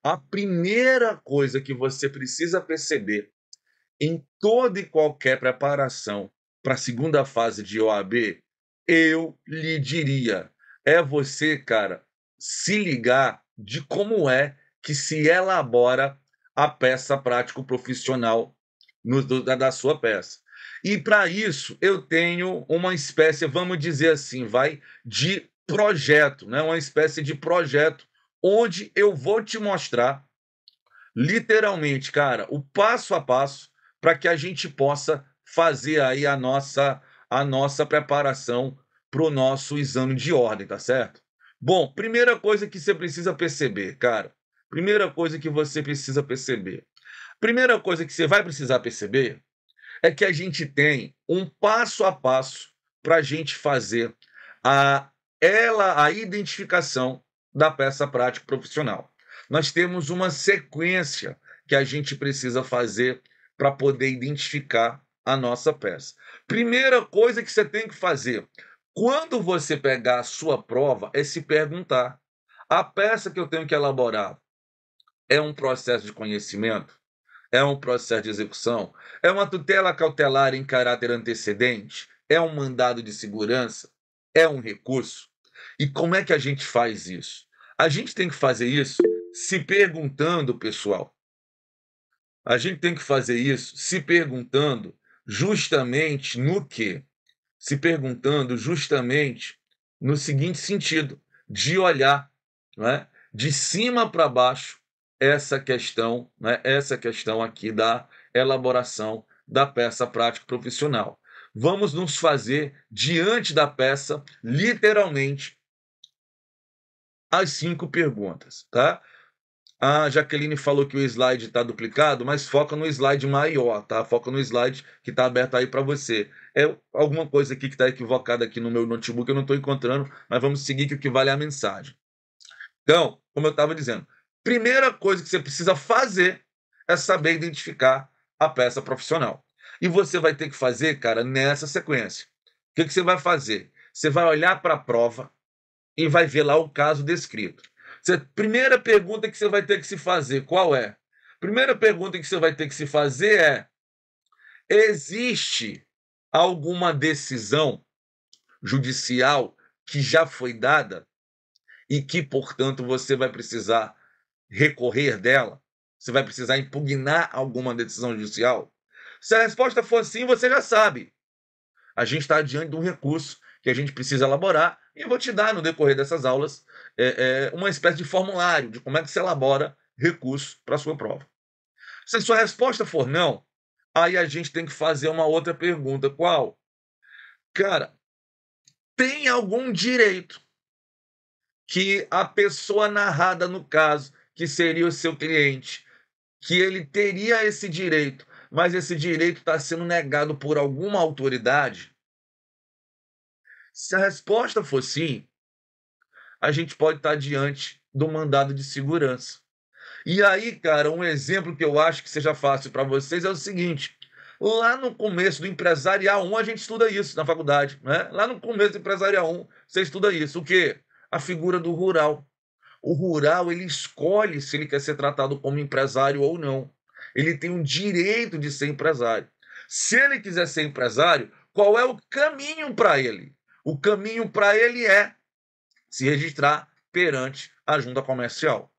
A primeira coisa que você precisa perceber em toda e qualquer preparação para a segunda fase de OAB, eu lhe diria, é você, cara, se ligar de como é que se elabora a peça prático-profissional da sua peça. E para isso eu tenho uma espécie, vamos dizer assim, de projeto, né? Uma espécie de projeto onde eu vou te mostrar literalmente, cara, o passo a passo para que a gente possa fazer aí a nossa preparação para o nosso exame de ordem, tá certo? Bom, primeira coisa que você precisa perceber, cara, primeira coisa que você precisa perceber. Primeira coisa que você vai precisar perceber é que a gente tem um passo a passo para a gente fazer a, a identificação da peça prática profissional. Nós temos uma sequência que a gente precisa fazer para poder identificar a nossa peça. Primeira coisa que você tem que fazer, quando você pegar a sua prova, é se perguntar: a peça que eu tenho que elaborar é um processo de conhecimento? É um processo de execução? É uma tutela cautelar em caráter antecedente? É um mandado de segurança? É um recurso? E como é que a gente faz isso? A gente tem que fazer isso se perguntando, pessoal. A gente tem que fazer isso se perguntando justamente no quê? Se perguntando justamente no seguinte sentido, de olhar, não é, de cima para baixo essa questão, né, essa questão aqui da elaboração da peça prática profissional. Vamos nos fazer diante da peça, literalmente, as 5 perguntas, tá? A Jaqueline falou que o slide está duplicado, mas foca no slide maior, tá? Foca no slide que está aberto aí para você. É alguma coisa aqui que está equivocada aqui no meu notebook, eu não estou encontrando, mas vamos seguir que o que vale é a mensagem. Então, como eu estava dizendo, primeira coisa que você precisa fazer é saber identificar a peça profissional. E você vai ter que fazer, cara, nessa sequência. O que você vai fazer? Você vai olhar para a prova e vai ver lá o caso descrito. Primeira pergunta que você vai ter que se fazer, qual é? Primeira pergunta que você vai ter que se fazer é: existe alguma decisão judicial que já foi dada e que, portanto, você vai precisar recorrer dela? Você vai precisar impugnar alguma decisão judicial? Se a resposta for sim, você já sabe. A gente está diante de um recurso que a gente precisa elaborar e eu vou te dar, no decorrer dessas aulas, uma espécie de formulário de como é que se elabora recurso para a sua prova. Se a sua resposta for não, aí a gente tem que fazer uma outra pergunta. Qual? Cara, tem algum direito que a pessoa narrada no caso, que seria o seu cliente, que ele teria esse direito, mas esse direito está sendo negado por alguma autoridade? Se a resposta for sim, a gente pode estar diante do mandado de segurança. E aí, cara, um exemplo que eu acho que seja fácil para vocês é o seguinte: lá no começo do Empresarial 1, a gente estuda isso na faculdade, né? Lá no começo do Empresarial 1, você estuda isso. O quê? A figura do rural. O rural, ele escolhe se ele quer ser tratado como empresário ou não. Ele tem o direito de ser empresário. Se ele quiser ser empresário, qual é o caminho para ele? O caminho para ele é se registrar perante a junta comercial.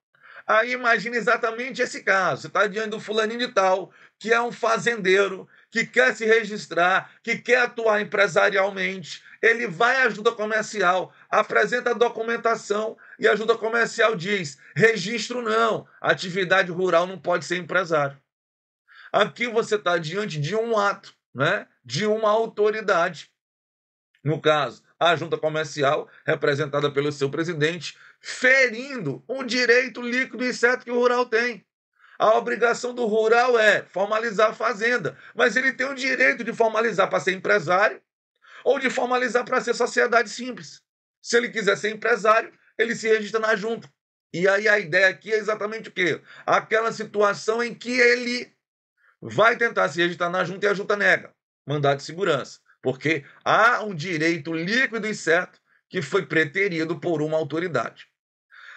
Aí imagina exatamente esse caso. Você está diante do fulaninho de tal, que é um fazendeiro, que quer se registrar, que quer atuar empresarialmente. Ele vai à junta comercial, apresenta a documentação e a junta comercial diz: registro não, atividade rural não pode ser empresário. Aqui você está diante de um ato, né, de uma autoridade. No caso, a junta comercial, representada pelo seu presidente, ferindo um direito líquido e certo que o rural tem. A obrigação do rural é formalizar a fazenda, mas ele tem o direito de formalizar para ser empresário ou de formalizar para ser sociedade simples. Se ele quiser ser empresário, ele se registra na junta. E aí a ideia aqui é exatamente o quê? Aquela situação em que ele vai tentar se registrar na junta e a junta nega mandado de segurança, porque há um direito líquido e certo que foi preterido por uma autoridade.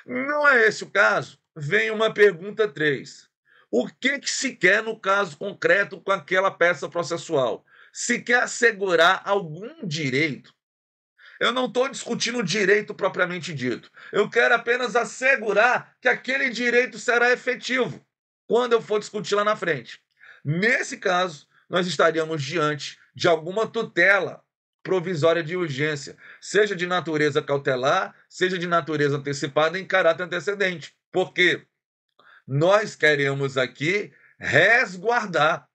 Não é esse o caso. vem uma pergunta 3. O que se quer no caso concreto com aquela peça processual? Se quer assegurar algum direito. Eu não estou discutindo o direito propriamente dito. Eu quero apenas assegurar que aquele direito será efetivo quando eu for discutir lá na frente. Nesse caso, nós estaríamos diante de alguma tutela provisória de urgência, seja de natureza cautelar, seja de natureza antecipada em caráter antecedente. Porque nós queremos aqui resguardar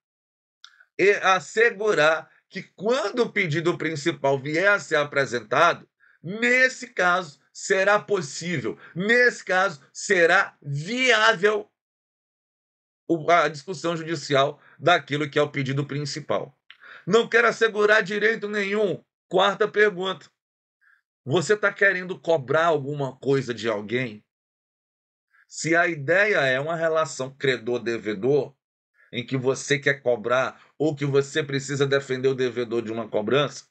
e assegurar que quando o pedido principal vier a ser apresentado, nesse caso será possível, nesse caso será viável a discussão judicial daquilo que é o pedido principal. Não quero assegurar direito nenhum. Quarta pergunta. Você está querendo cobrar alguma coisa de alguém? Se a ideia é uma relação credor-devedor, em que você quer cobrar ou que você precisa defender o devedor de uma cobrança,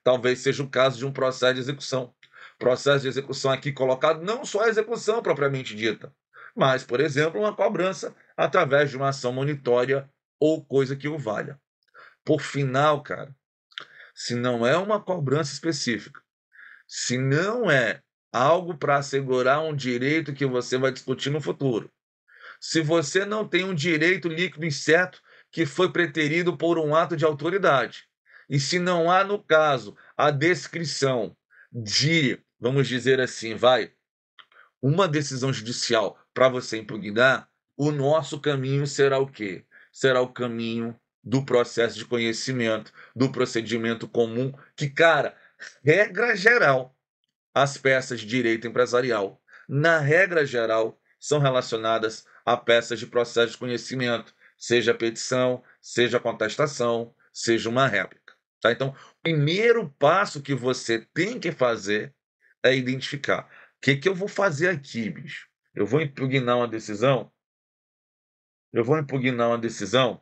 talvez seja o caso de um processo de execução. Processo de execução aqui colocado não só a execução propriamente dita, mas, por exemplo, uma cobrança através de uma ação monitória ou coisa que o valha. Por final, cara, se não é uma cobrança específica, se não é algo para assegurar um direito que você vai discutir no futuro, se você não tem um direito líquido e certo que foi preterido por um ato de autoridade, e se não há, no caso, a descrição de, vamos dizer assim, uma decisão judicial para você impugnar, o nosso caminho será o quê? Será o caminho do processo de conhecimento, do procedimento comum, que, cara, regra geral, as peças de direito empresarial, na regra geral, são relacionadas a peças de processo de conhecimento, seja petição, seja contestação, seja uma réplica. Tá? Então, o primeiro passo que você tem que fazer é identificar. O que eu vou fazer aqui, bicho? Eu vou impugnar uma decisão? Eu vou impugnar uma decisão?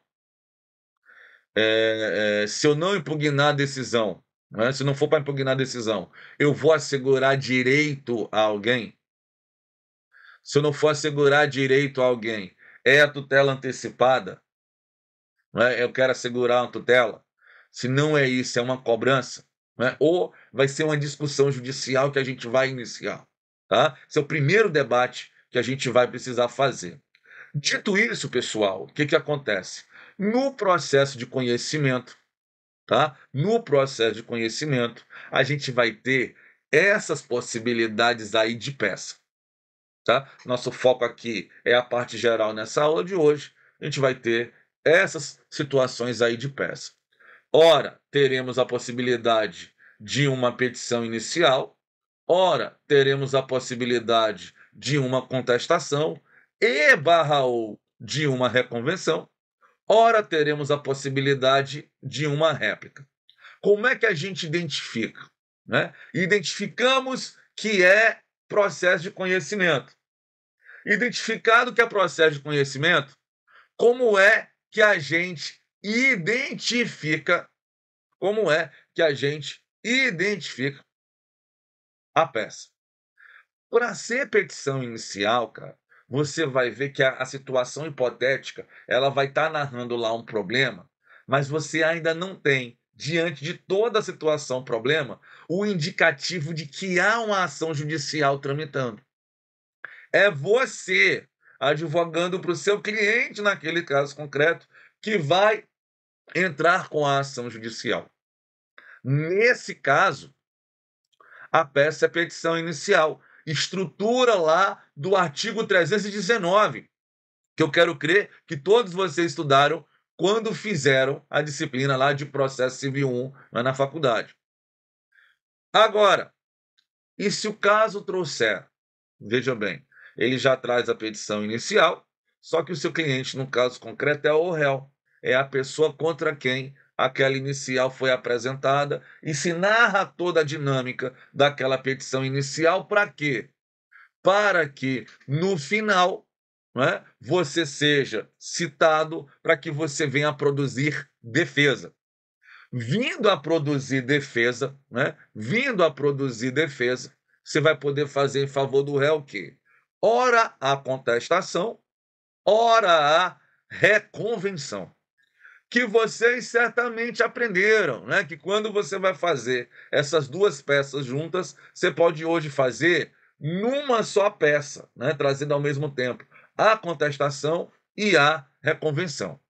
Se eu não impugnar a decisão, né, se não for para impugnar a decisão, eu vou assegurar direito a alguém? Se eu não for assegurar direito a alguém, é a tutela antecipada? Né? Eu quero assegurar uma tutela? Se não é isso, é uma cobrança? Né? Ou vai ser uma discussão judicial que a gente vai iniciar? Tá? Esse é o primeiro debate que a gente vai precisar fazer. Dito isso, pessoal, o que acontece? No processo de conhecimento, tá? No processo de conhecimento, a gente vai ter essas possibilidades aí de peça. Tá? Nosso foco aqui é a parte geral nessa aula de hoje. A gente vai ter essas situações aí de peça. Ora, teremos a possibilidade de uma petição inicial, ora, teremos a possibilidade de uma contestação ou de uma reconvenção, ora, teremos a possibilidade de uma réplica. Como é que a gente identifica? Né? Identificamos que é processo de conhecimento. Identificado que é processo de conhecimento, como é que a gente identifica, a peça? Para ser petição inicial, cara, você vai ver que a situação hipotética, ela vai estar narrando lá um problema, mas você ainda não tem, diante de toda a situação problema, o indicativo de que há uma ação judicial tramitando. É você, advogando para o seu cliente, naquele caso concreto, que vai entrar com a ação judicial. Nesse caso, a peça é petição inicial. Estrutura lá do artigo 319, que eu quero crer que todos vocês estudaram quando fizeram a disciplina lá de processo civil 1 lá na faculdade. Agora, e se o caso trouxer, veja bem, ele já traz a petição inicial, só que o seu cliente, no caso concreto, é o réu, é a pessoa contra quem aquela inicial foi apresentada e se narra toda a dinâmica daquela petição inicial para quê? Para que, no final, né, você seja citado para que você venha a produzir defesa. Vindo a produzir defesa, né? Vindo a produzir defesa, você vai poder fazer em favor do réu o quê? ora a contestação, ora a reconvenção. Que vocês certamente aprenderam, né? Que quando você vai fazer essas duas peças juntas, você pode hoje fazer numa só peça, né? Trazendo ao mesmo tempo a contestação e a reconvenção,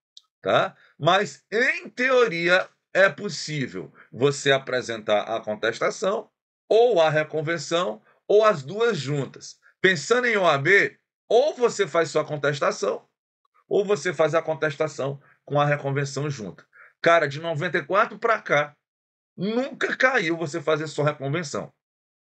tá? Mas, em teoria, é possível você apresentar a contestação ou a reconvenção ou as duas juntas. Pensando em OAB, ou você faz sua contestação ou você faz a contestação com a reconvenção junta. Cara, de 94 para cá, nunca caiu você fazer só reconvenção,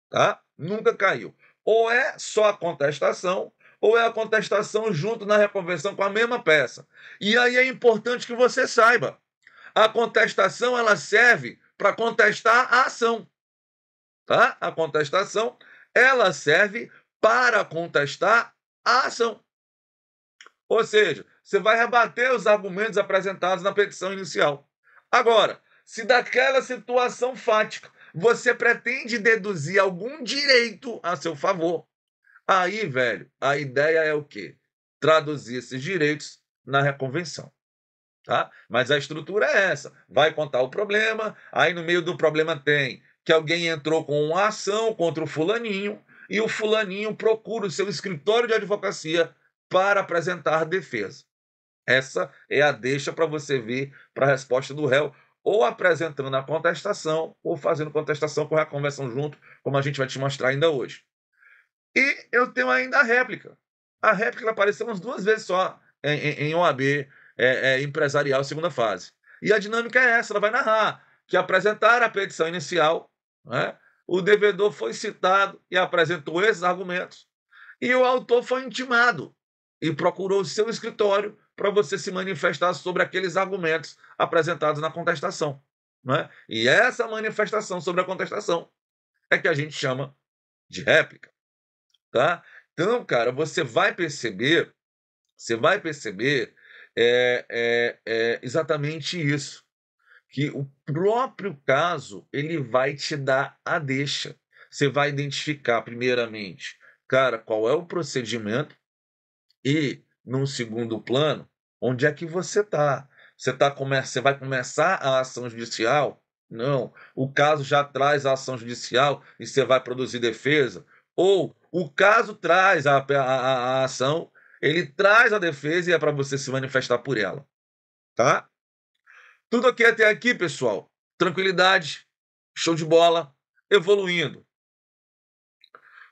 tá? Nunca caiu. Ou é só a contestação, ou é a contestação junto na reconvenção com a mesma peça. E aí é importante que você saiba, a contestação ela serve para contestar a ação, tá? A contestação ela serve para contestar a ação. Ou seja, você vai rebater os argumentos apresentados na petição inicial. Agora, se daquela situação fática você pretende deduzir algum direito a seu favor, aí, velho, a ideia é o quê? Traduzir esses direitos na reconvenção. Tá? Mas a estrutura é essa. Vai contar o problema, aí no meio do problema tem que alguém entrou com uma ação contra o fulaninho e o fulaninho procura o seu escritório de advocacia para apresentar defesa. Essa é a deixa para você ver para a resposta do réu, ou apresentando a contestação, ou fazendo contestação com a reconvenção junto, como a gente vai te mostrar ainda hoje. E eu tenho ainda a réplica. A réplica apareceu umas 2 vezes só em OAB empresarial, segunda fase. E a dinâmica é essa, ela vai narrar que apresentaram a petição inicial, né? O devedor foi citado e apresentou esses argumentos, e o autor foi intimado e procurou o seu escritório para você se manifestar sobre aqueles argumentos apresentados na contestação, né? E essa manifestação sobre a contestação é que a gente chama de réplica, tá? Então, cara, você vai perceber exatamente isso, que o próprio caso ele vai te dar a deixa. Você vai identificar, primeiramente, cara, qual é o procedimento e, num segundo plano, onde é que você está. Você vai começar a ação judicial? Não. O caso já traz a ação judicial e você vai produzir defesa? Ou o caso traz a ação, ele traz a defesa e é para você se manifestar por ela, tá? Tudo ok até aqui, pessoal? Tranquilidade, show de bola, evoluindo.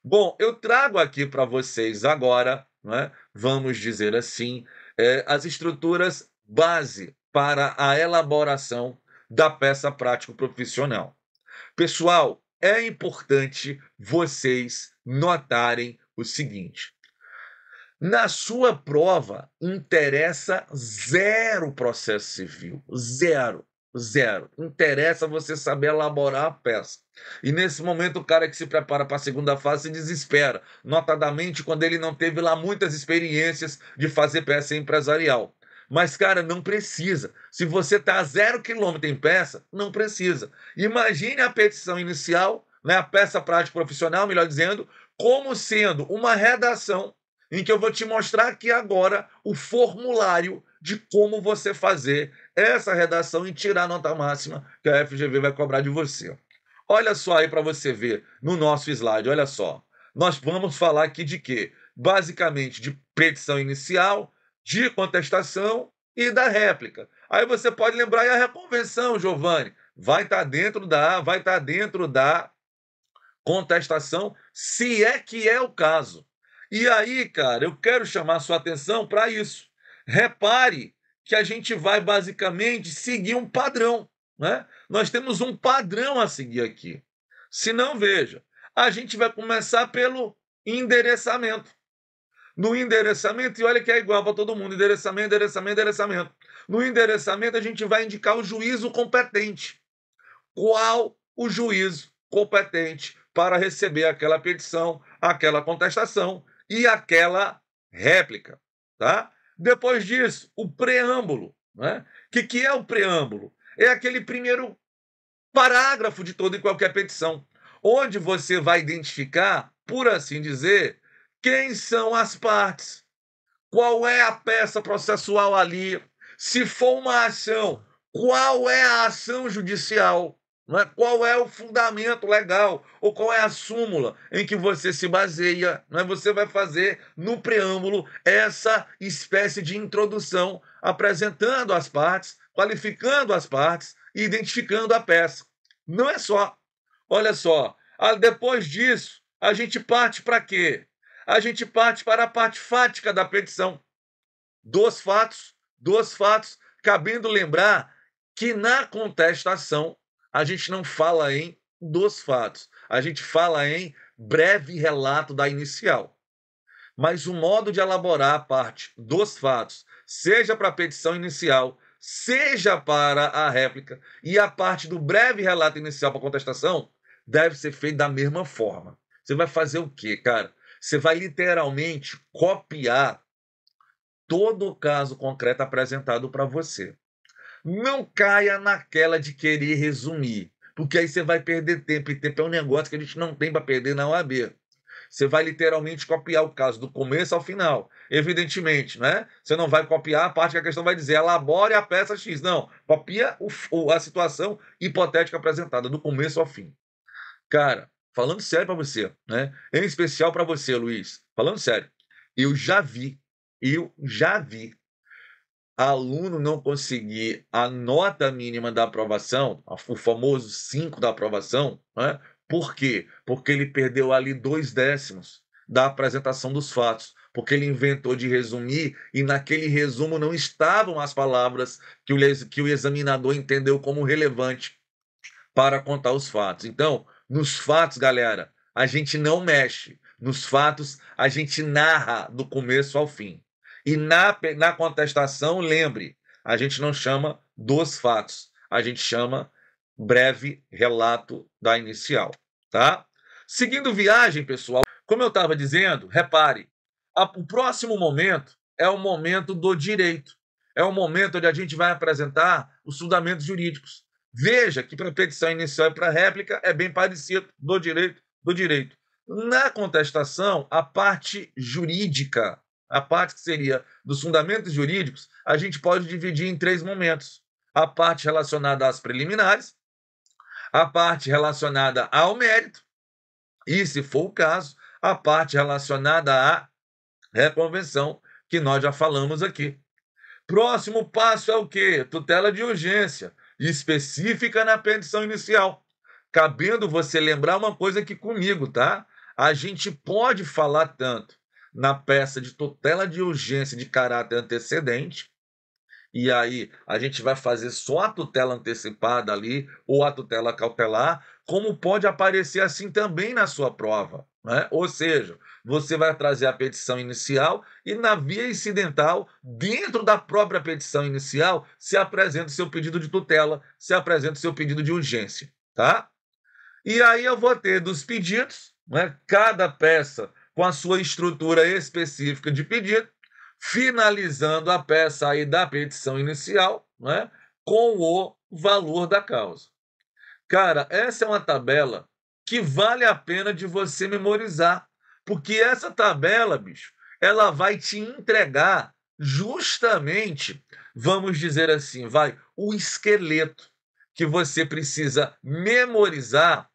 Bom, eu trago aqui para vocês agora, né, vamos dizer assim, as estruturas base para a elaboração da peça prático-profissional. Pessoal, é importante vocês notarem o seguinte: na sua prova, interessa zero processo civil. Zero. Zero. Interessa você saber elaborar a peça. E nesse momento, o cara que se prepara para a segunda fase se desespera, notadamente quando ele não teve lá muitas experiências de fazer peça empresarial. Mas, cara, não precisa. Se você está a 0 km em peça, não precisa. Imagine a petição inicial, né, a peça prática profissional, melhor dizendo, como sendo uma redação em que eu vou te mostrar aqui agora o formulário de como você fazer essa redação e tirar a nota máxima que a FGV vai cobrar de você. Olha só aí para você ver no nosso slide, olha só. Nós vamos falar aqui de quê? Basicamente de petição inicial, de contestação e da réplica. Aí você pode lembrar aí a reconvenção, Giovanni. Vai estar dentro da contestação, se é que é o caso. E aí, cara, eu quero chamar a sua atenção para isso. Repare que a gente vai basicamente seguir um padrão, né? Nós temos um padrão a seguir aqui. Se não, veja, a gente vai começar pelo endereçamento. No endereçamento, e olha que é igual para todo mundo, endereçamento, endereçamento, endereçamento. No endereçamento, a gente vai indicar o juízo competente. Qual o juízo competente para receber aquela petição, aquela contestação e aquela réplica, tá? Depois disso, o preâmbulo, né? Que é o preâmbulo? É aquele primeiro parágrafo de toda e qualquer petição, onde você vai identificar, por assim dizer, Quem são as partes? Qual é a peça processual ali? Se for uma ação, qual é a ação judicial? Não é? Qual é o fundamento legal? Ou qual é a súmula em que você se baseia? Não é? Você vai fazer no preâmbulo essa espécie de introdução, apresentando as partes, qualificando as partes e identificando a peça. Não é só. Olha só, depois disso, a gente parte para quê? A gente parte para a parte fática da petição. Dos fatos, cabendo lembrar que na contestação a gente não fala em dos fatos, a gente fala em breve relato da inicial. Mas o modo de elaborar a parte dos fatos, seja para a petição inicial, seja para a réplica, e a parte do breve relato inicial para a contestação, deve ser feito da mesma forma. Você vai fazer o quê, cara? Você vai literalmente copiar todo o caso concreto apresentado para você. Não caia naquela de querer resumir, porque aí você vai perder tempo, e tempo é um negócio que a gente não tem para perder na OAB. Você vai literalmente copiar o caso do começo ao final. Evidentemente, né? Você não vai copiar a parte que a questão vai dizer, elabore a peça X. Não, copia a situação hipotética apresentada, do começo ao fim. Cara, falando sério para você, né? Em especial para você, Luiz, falando sério, eu já vi aluno não conseguir a nota mínima da aprovação, o famoso 5 da aprovação, né? Por quê? Porque ele perdeu ali 2/10 da apresentação dos fatos, porque ele inventou de resumir e naquele resumo não estavam as palavras que o examinador entendeu como relevante para contar os fatos. Então, nos fatos, galera, a gente não mexe. Nos fatos, a gente narra do começo ao fim. E na contestação, lembre, a gente não chama dos fatos, a gente chama breve relato da inicial, tá? Seguindo viagem, pessoal, como eu estava dizendo, repare, o próximo momento é o momento do direito. É o momento onde a gente vai apresentar os fundamentos jurídicos. Veja que para a petição inicial e para a réplica é bem parecido do direito. Na contestação, a parte jurídica, a parte que seria dos fundamentos jurídicos, a gente pode dividir em 3 momentos. A parte relacionada às preliminares, a parte relacionada ao mérito e, se for o caso, a parte relacionada à reconvenção, que nós já falamos aqui. Próximo passo é o quê? Tutela de urgência, específica na petição inicial. Cabendo você lembrar uma coisa aqui comigo, tá? A gente pode falar tanto na peça de tutela de urgência de caráter antecedente, e aí a gente vai fazer só a tutela antecipada ali, ou a tutela cautelar, como pode aparecer assim também na sua prova, né? Ou seja, você vai trazer a petição inicial e na via incidental, dentro da própria petição inicial, se apresenta o seu pedido de tutela, se apresenta o seu pedido de urgência, tá? E aí eu vou ter dos pedidos, né, cada peça com a sua estrutura específica de pedido, finalizando a peça aí da petição inicial, né, com o valor da causa. Cara, essa é uma tabela que vale a pena de você memorizar, porque essa tabela, bicho, ela vai te entregar justamente, vamos dizer assim, o esqueleto que você precisa memorizar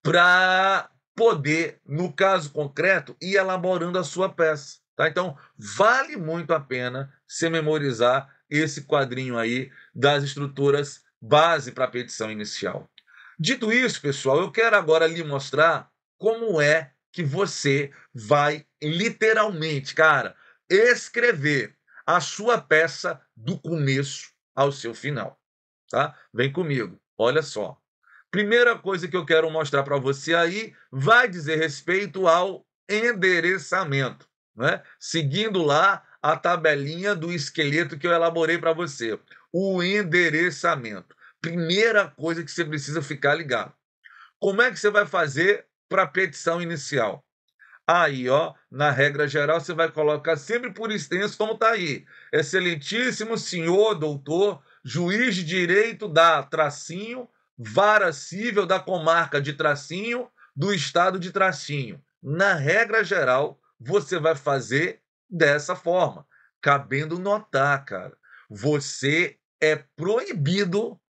para poder, no caso concreto, ir elaborando a sua peça. Tá? Então, vale muito a pena você memorizar esse quadrinho aí das estruturas base para a petição inicial. Dito isso, pessoal, eu quero agora lhe mostrar como é que você vai literalmente, cara, escrever a sua peça do começo ao seu final. Tá? Vem comigo, olha só. Primeira coisa que eu quero mostrar para você aí vai dizer respeito ao endereçamento, né? Seguindo lá a tabelinha do esqueleto que eu elaborei para você. O endereçamento. Primeira coisa que você precisa ficar ligado. Como é que você vai fazer para a petição inicial? Aí, ó, na regra geral, você vai colocar sempre por extenso, como está aí. Excelentíssimo senhor, doutor, juiz de direito da tracinho, vara cível da comarca de Tracinho, do estado de Tracinho. Na regra geral, você vai fazer dessa forma. Cabendo notar, cara, você é proibido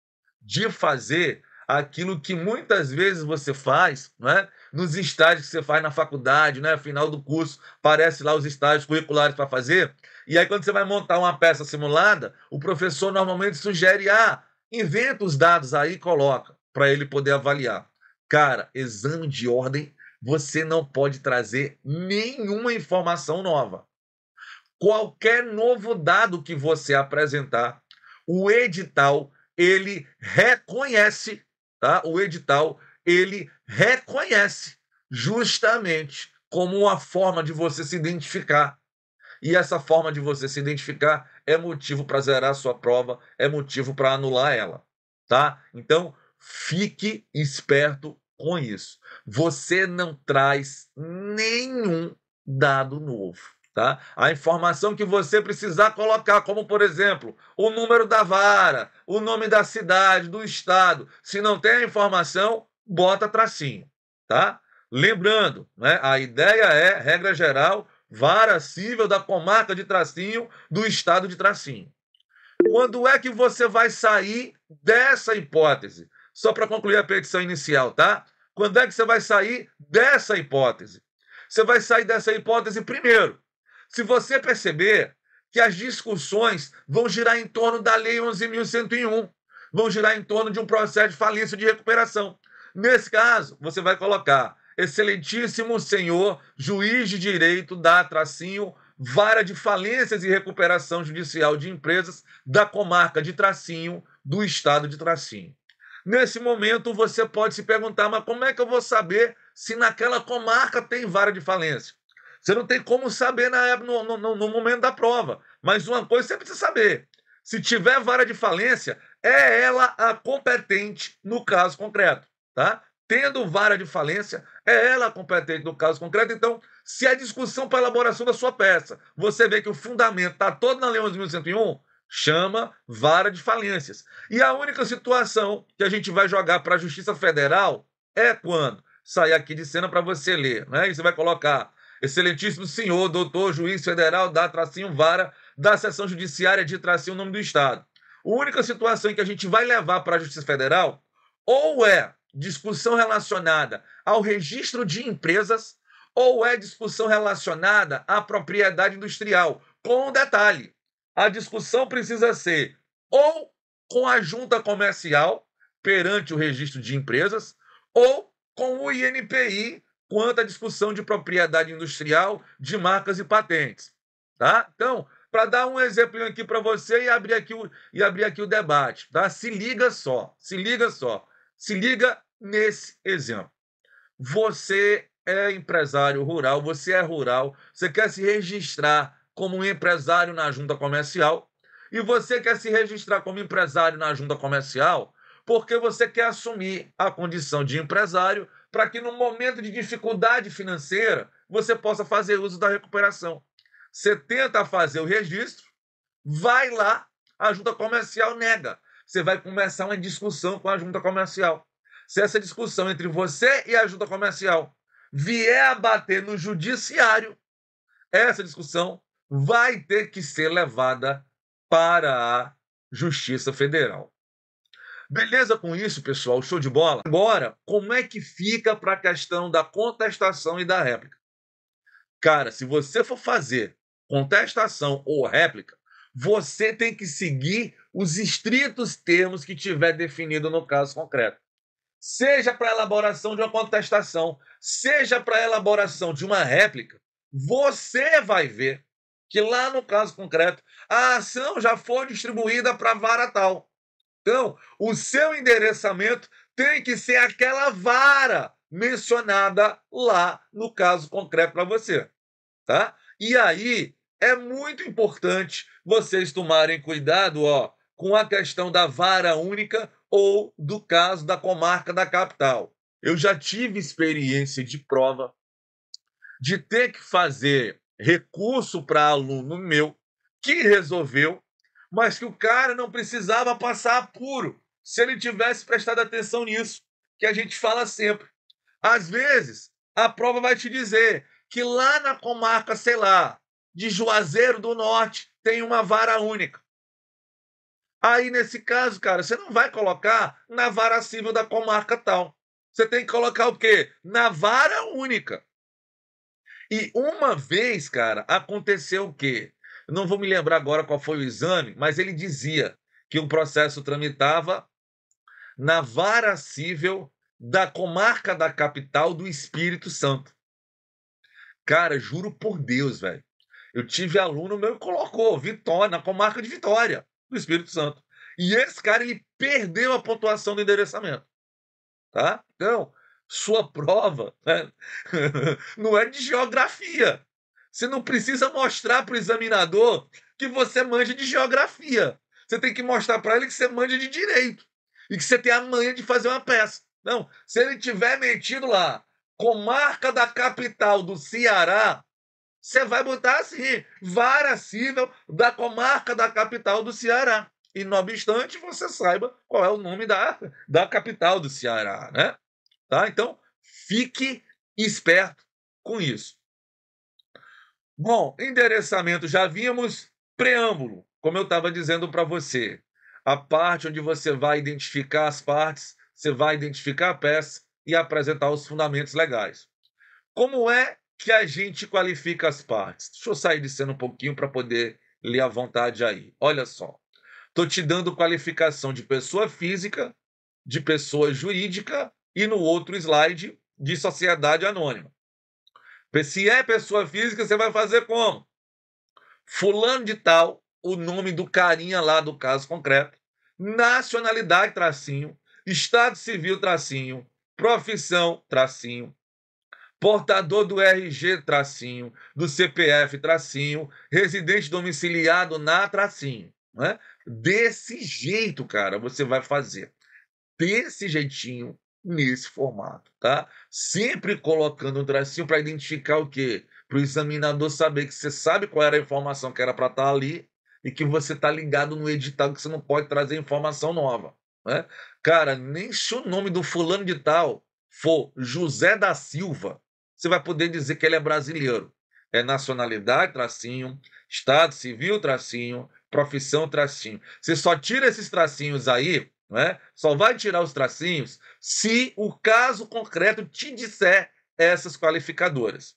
de fazer aquilo que muitas vezes você faz, né, nos estágios que você faz na faculdade, né, final do curso, aparece lá os estágios curriculares para fazer, e aí quando você vai montar uma peça simulada, o professor normalmente sugere, inventa os dados aí e coloca, para ele poder avaliar. Cara, exame de ordem, você não pode trazer nenhuma informação nova. Qualquer novo dado que você apresentar, o edital, ele reconhece, tá? O edital, ele reconhece justamente como uma forma de você se identificar. E essa forma de você se identificar é motivo para zerar a sua prova, é motivo para anular ela, tá? Então, fique esperto com isso. Você não traz nenhum dado novo, tá? A informação que você precisar colocar, como por exemplo, o número da vara, o nome da cidade, do estado, se não tem a informação, bota tracinho, tá? Lembrando, né, a ideia é, regra geral, vara cível da comarca de Tracinho, do estado de Tracinho. Quando é que você vai sair dessa hipótese? Só para concluir a petição inicial, tá? Quando é que você vai sair dessa hipótese? Você vai sair dessa hipótese primeiro. Se você perceber que as discussões vão girar em torno da Lei 11.101, vão girar em torno de um processo de falência de recuperação. Nesse caso, você vai colocar excelentíssimo senhor juiz de direito da Tracinho, vara de falências e recuperação judicial de empresas da comarca de Tracinho, do estado de Tracinho. Nesse momento, você pode se perguntar, mas como é que eu vou saber se naquela comarca tem vara de falência? Você não tem como saber no momento da prova. Mas uma coisa você precisa saber. Se tiver vara de falência, é ela a competente no caso concreto, tá? Tendo vara de falência, é ela a competente no caso concreto. Então, se a discussão para a elaboração da sua peça, você vê que o fundamento está todo na Lei 11.101, chama vara de falências. E a única situação que a gente vai jogar para a Justiça Federal é quando sair aqui de cena para você ler, né? E você vai colocar excelentíssimo senhor, doutor, juiz federal da Tracinho Vara, da seção judiciária de Tracinho, o nome do estado. A única situação em que a gente vai levar para a Justiça Federal ou é discussão relacionada ao registro de empresas ou é discussão relacionada à propriedade industrial. Com um detalhe, a discussão precisa ser ou com a junta comercial perante o registro de empresas ou com o INPI quanto à discussão de propriedade industrial, de marcas e patentes. Tá? Então, para dar um exemplo aqui para você e abrir aqui o debate, tá? Se liga só, se liga nesse exemplo. Você é empresário rural, você é rural, você quer se registrar como um empresário na junta comercial e você quer se registrar como empresário na junta comercial porque você quer assumir a condição de empresário para que no momento de dificuldade financeira você possa fazer uso da recuperação. Você tenta fazer o registro, vai lá, a junta comercial nega. Você vai começar uma discussão com a junta comercial. Se essa discussão entre você e a junta comercial vier a bater no judiciário, essa discussão vai ter que ser levada para a Justiça Federal. Beleza com isso, pessoal? Show de bola? Agora, como é que fica para a questão da contestação e da réplica? Cara, se você for fazer contestação ou réplica, você tem que seguir os estritos termos que tiver definido no caso concreto. Seja para a elaboração de uma contestação, seja para a elaboração de uma réplica, você vai ver que lá no caso concreto, a ação já foi distribuída para a vara tal. Então, o seu endereçamento tem que ser aquela vara mencionada lá no caso concreto para você, tá? E aí é muito importante vocês tomarem cuidado, com a questão da vara única ou do caso da comarca da capital. Eu já tive experiência de prova de ter que fazer recurso para aluno meu que resolveu, mas que o cara não precisava passar apuro se ele tivesse prestado atenção nisso, que a gente fala sempre. Às vezes, a prova vai te dizer que lá na comarca, sei lá, de Juazeiro do Norte, tem uma vara única. Aí, nesse caso, cara, você não vai colocar na vara civil da comarca tal. Você tem que colocar o quê? Na vara única. E uma vez, cara, aconteceu o quê? Eu não vou me lembrar agora qual foi o exame, mas ele dizia que o processo tramitava na vara civil da comarca da capital do Espírito Santo. Cara, juro por Deus, velho. Eu tive aluno meu que colocou Vitória, na comarca de Vitória, do Espírito Santo. E esse cara, ele perdeu a pontuação do endereçamento, tá? Então, sua prova, né, não é de geografia. Você não precisa mostrar para o examinador que você manja de geografia. Você tem que mostrar para ele que você manja de direito e que você tem a manha de fazer uma peça. Não, se ele tiver metido lá, comarca da capital do Ceará, você vai botar assim, vara civil da comarca da capital do Ceará. E, não obstante, você saiba qual é o nome da capital do Ceará, né? Tá? Então, fique esperto com isso. Bom, endereçamento já vimos, preâmbulo, como eu estava dizendo para você. A parte onde você vai identificar as partes, você vai identificar a peça e apresentar os fundamentos legais. Como é que a gente qualifica as partes? Deixa eu sair de cena um pouquinho para poder ler à vontade aí. Olha só. Estou te dando qualificação de pessoa física, de pessoa jurídica e no outro slide de sociedade anônima. Se é pessoa física, você vai fazer como? Fulano de tal, o nome do carinha lá do caso concreto, nacionalidade, tracinho, estado civil, tracinho, profissão, tracinho, portador do RG, tracinho, do CPF, tracinho, residente domiciliado na, tracinho. Né? Desse jeito, cara, você vai fazer. Desse jeitinho, nesse formato, tá? Sempre colocando um tracinho para identificar o quê? Para o examinador saber que você sabe qual era a informação que era para estar ali e que você está ligado no edital, que você não pode trazer informação nova. Né? Cara, nem se o nome do fulano de tal for José da Silva, você vai poder dizer que ele é brasileiro. É nacionalidade, tracinho, estado civil, tracinho, profissão, tracinho. Você só tira esses tracinhos aí, né? Só vai tirar os tracinhos se o caso concreto te disser essas qualificadoras.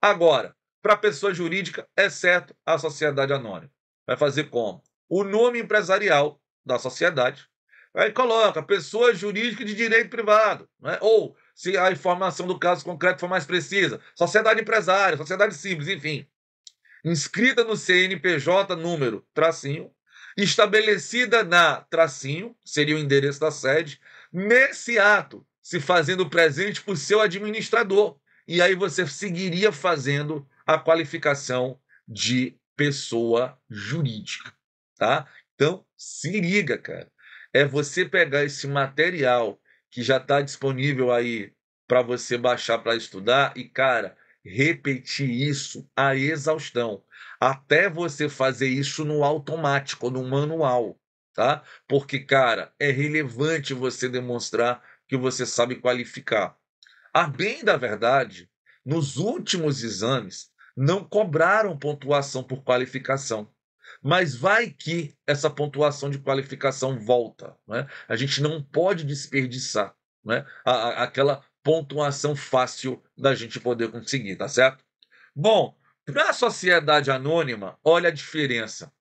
Agora, para a pessoa jurídica, exceto a sociedade anônima. Vai fazer como? O nome empresarial da sociedade. Aí coloca pessoa jurídica de direito privado. Né? Ou, se a informação do caso concreto for mais precisa, sociedade empresária, sociedade simples, enfim. Inscrita no CNPJ número, tracinho, estabelecida na, tracinho, seria o endereço da sede, nesse ato, se fazendo presente por seu administrador. E aí você seguiria fazendo a qualificação de pessoa jurídica, tá? Então, se liga, cara. É você pegar esse material que já está disponível aí para você baixar para estudar e, cara, repetir isso à exaustão, até você fazer isso no automático, no manual, tá? Porque, cara, é relevante você demonstrar que você sabe qualificar. A bem da verdade, nos últimos exames, não cobraram pontuação por qualificação. Mas vai que essa pontuação de qualificação volta. Né? A gente não pode desperdiçar, né? Aquela pontuação fácil da gente poder conseguir, tá certo? Bom, para a sociedade anônima, olha a diferença.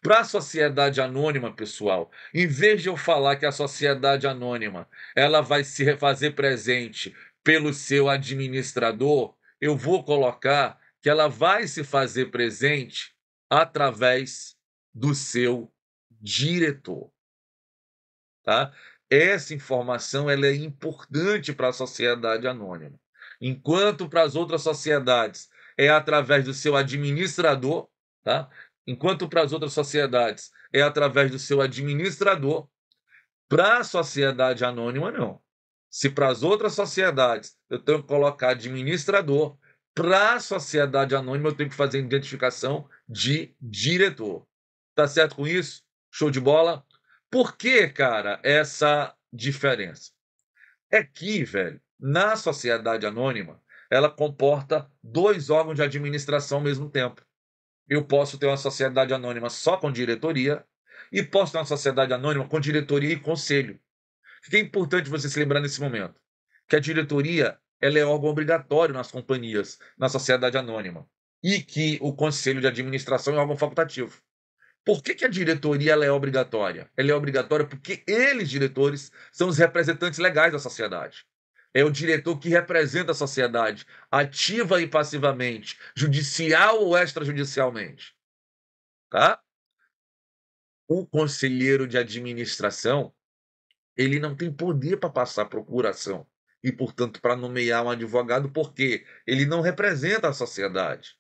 Para a sociedade anônima, pessoal, em vez de eu falar que a sociedade anônima ela vai se fazer presente pelo seu administrador, eu vou colocar que ela vai se fazer presente através do seu diretor, tá? Essa informação ela é importante para a sociedade anônima. Enquanto para as outras sociedades é através do seu administrador, tá? Enquanto para as outras sociedades é através do seu administrador, para a sociedade anônima, não. Se para as outras sociedades eu tenho que colocar administrador, para a sociedade anônima eu tenho que fazer identificação de diretor. Tá certo com isso? Show de bola? Por que, cara, essa diferença? É que, velho, na sociedade anônima, ela comporta dois órgãos de administração ao mesmo tempo. Eu posso ter uma sociedade anônima só com diretoria e posso ter uma sociedade anônima com diretoria e conselho. O que é importante você se lembrar nesse momento? Que a diretoria ela é órgão obrigatório nas companhias, na sociedade anônima, e que o conselho de administração é órgão facultativo. Por que a diretoria ela é obrigatória? Ela é obrigatória porque eles, diretores, são os representantes legais da sociedade. É o diretor que representa a sociedade, ativa e passivamente, judicial ou extrajudicialmente. Tá? O conselheiro de administração, ele não tem poder para passar procuração e, portanto, para nomear um advogado, porque ele não representa a sociedade.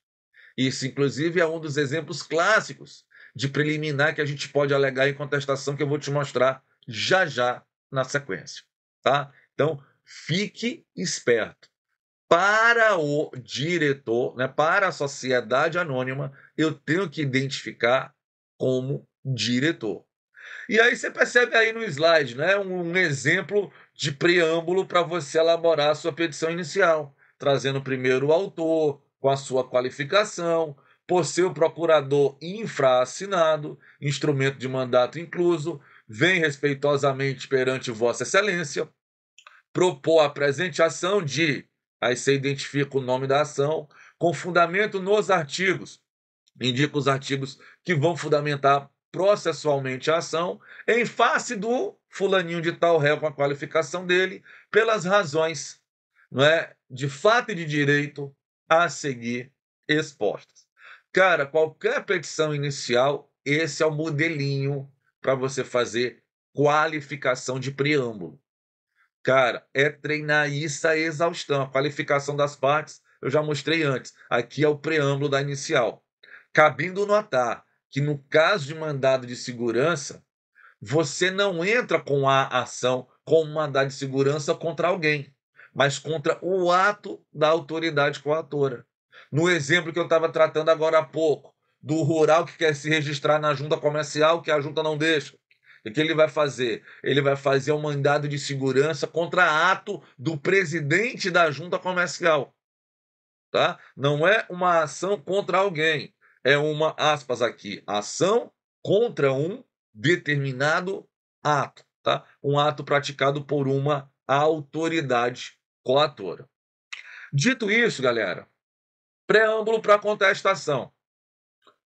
Isso, inclusive, é um dos exemplos clássicos de preliminar que a gente pode alegar em contestação, que eu vou te mostrar já já na sequência. Tá? Então, fique esperto. Para o diretor, né, para a sociedade anônima, eu tenho que identificar como diretor. E aí você percebe aí no slide, né, um exemplo de preâmbulo para você elaborar a sua petição inicial, trazendo primeiro o autor, com a sua qualificação, por ser o procurador infraassinado, instrumento de mandato incluso, vem respeitosamente perante Vossa Excelência, propor a presente ação de, aí você identifica o nome da ação, com fundamento nos artigos, indica os artigos que vão fundamentar processualmente a ação, em face do fulaninho de tal réu com a qualificação dele, pelas razões, não é, de fato e de direito a seguir expostas. Cara, qualquer petição inicial, esse é o modelinho para você fazer qualificação de preâmbulo. Cara, é treinar isso a exaustão. A qualificação das partes eu já mostrei antes. Aqui é o preâmbulo da inicial. Cabendo notar que no caso de mandado de segurança, você não entra com a ação com um mandado de segurança contra alguém, mas contra o ato da autoridade coatora. No exemplo que eu estava tratando agora há pouco, do rural que quer se registrar na junta comercial, que a junta não deixa. O que ele vai fazer? Ele vai fazer um mandado de segurança contra ato do presidente da junta comercial. Tá? Não é uma ação contra alguém, é uma, aspas aqui, ação contra um determinado ato, tá? Um ato praticado por uma autoridade coatora. Dito isso, galera, preâmbulo para contestação.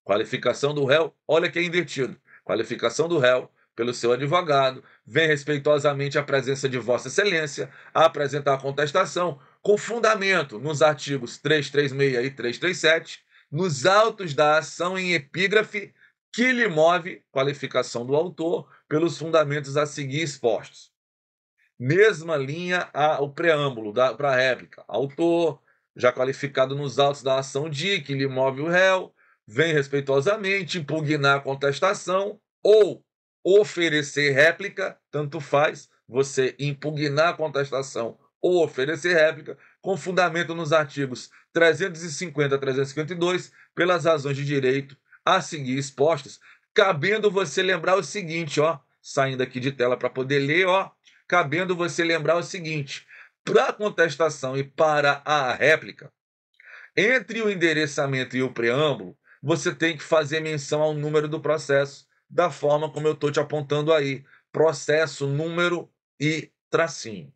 Qualificação do réu, olha que é invertido. Qualificação do réu pelo seu advogado, vem respeitosamente à presença de Vossa Excelência a apresentar a contestação com fundamento nos artigos 336 e 337, nos autos da ação em epígrafe que lhe move qualificação do autor pelos fundamentos a seguir expostos. Mesma linha o preâmbulo para a réplica. Autor, já qualificado nos autos da ação de que lhe move o réu, vem respeitosamente impugnar a contestação ou oferecer réplica, tanto faz você impugnar a contestação ou oferecer réplica, com fundamento nos artigos 350 a 352, pelas razões de direito a seguir expostas, cabendo você lembrar o seguinte, ó, saindo aqui de tela para poder ler, ó, cabendo você lembrar o seguinte, para a contestação e para a réplica, entre o endereçamento e o preâmbulo, você tem que fazer menção ao número do processo, da forma como eu estou te apontando aí. Processo, número e tracinho.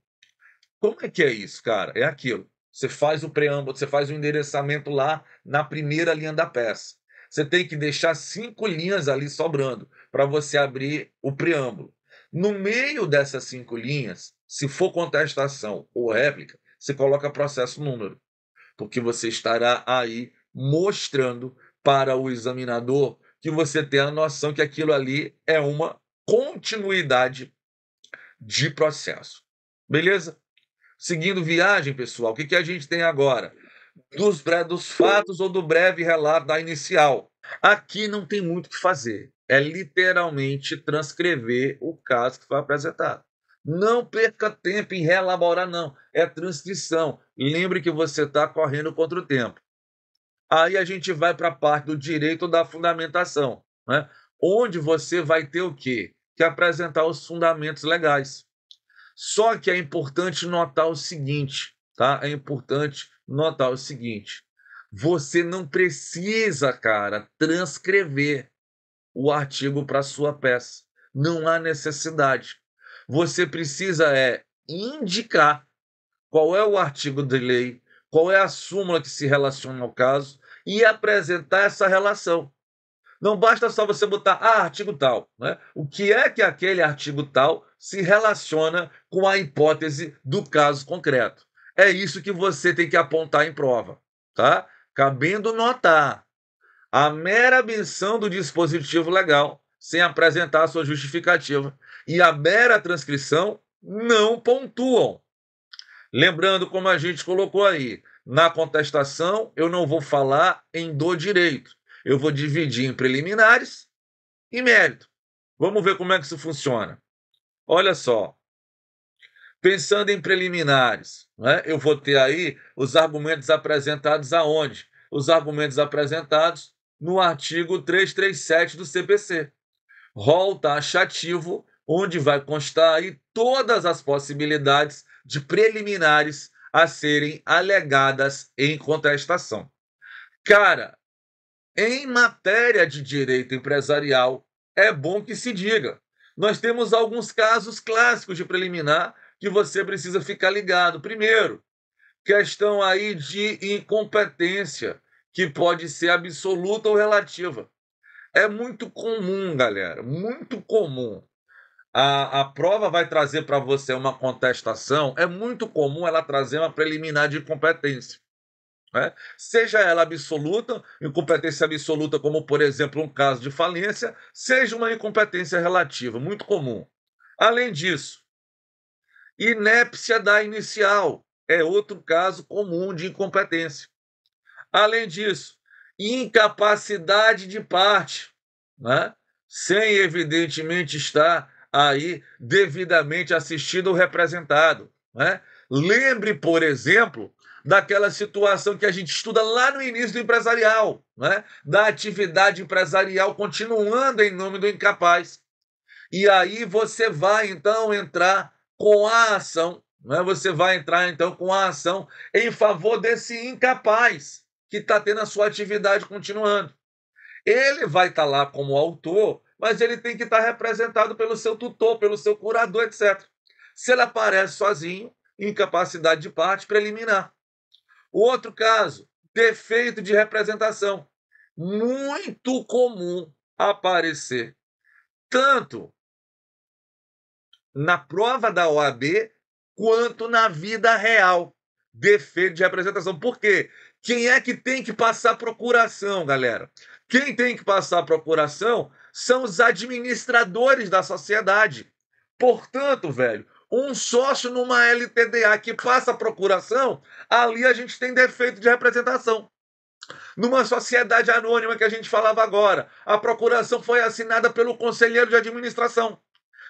Como é que é isso, cara? É aquilo. Você faz o preâmbulo, você faz o endereçamento lá na primeira linha da peça. Você tem que deixar 5 linhas ali sobrando para você abrir o preâmbulo. No meio dessas 5 linhas, se for contestação ou réplica, você coloca processo número, porque você estará aí mostrando para o examinador que você tem a noção que aquilo ali é uma continuidade de processo. Beleza? Seguindo viagem, pessoal, o que a gente tem agora? Dos fatos ou do breve relato da inicial. Aqui não tem muito o que fazer. É literalmente transcrever o caso que foi apresentado. Não perca tempo em reelaborar, não. É transcrição. Lembre que você está correndo contra o tempo. Aí a gente vai para a parte do direito da fundamentação, né? Onde você vai ter o quê? Que apresentar os fundamentos legais. Só que é importante notar o seguinte, tá? É importante notar o seguinte: você não precisa, cara, transcrever o artigo para sua peça. Não há necessidade. Você precisa indicar qual é o artigo de lei, qual é a súmula que se relaciona ao caso e apresentar essa relação. Não basta só você botar artigo tal, né? O que é que aquele artigo tal se relaciona com a hipótese do caso concreto? É isso que você tem que apontar em prova, tá? Cabendo notar a mera menção do dispositivo legal, sem apresentar a sua justificativa, e a mera transcrição não pontuam. Lembrando, como a gente colocou aí, na contestação eu não vou falar em do direito, eu vou dividir em preliminares e mérito. Vamos ver como é que isso funciona. Olha só, pensando em preliminares, né, eu vou ter aí os argumentos apresentados aonde? Os argumentos apresentados no artigo 337 do CPC. Rol taxativo, onde vai constar aí todas as possibilidades de preliminares a serem alegadas em contestação. Cara, em matéria de direito empresarial, é bom que se diga. Nós temos alguns casos clássicos de preliminar que você precisa ficar ligado. Primeiro, questão aí de incompetência, que pode ser absoluta ou relativa. É muito comum, galera, muito comum. A prova vai trazer para você uma contestação, é muito comum ela trazer uma preliminar de incompetência, né? Seja ela absoluta, incompetência absoluta, como por exemplo um caso de falência, seja uma incompetência relativa, muito comum. Além disso, inépcia da inicial é outro caso comum de incompetência. Além disso, incapacidade de parte, né? Sem evidentemente estar aí devidamente assistido ou representado, né? Lembre, por exemplo, daquela situação que a gente estuda lá no início do empresarial, né? Da atividade empresarial continuando em nome do incapaz. E aí você vai então entrar com a ação, né? Você vai entrar então com a ação em favor desse incapaz que está tendo a sua atividade continuando. Ele vai estar lá como autor, mas ele tem que estar representado pelo seu tutor, pelo seu curador, etc. Se ele aparece sozinho, incapacidade de parte preliminar. O outro caso, defeito de representação. Muito comum aparecer tanto na prova da OAB quanto na vida real. Defeito de representação. Por quê? Quem é que tem que passar procuração, galera? Quem tem que passar procuração são os administradores da sociedade. Portanto, velho, um sócio numa LTDA que passa procuração, ali a gente tem defeito de representação. Numa sociedade anônima que a gente falava agora, a procuração foi assinada pelo conselheiro de administração,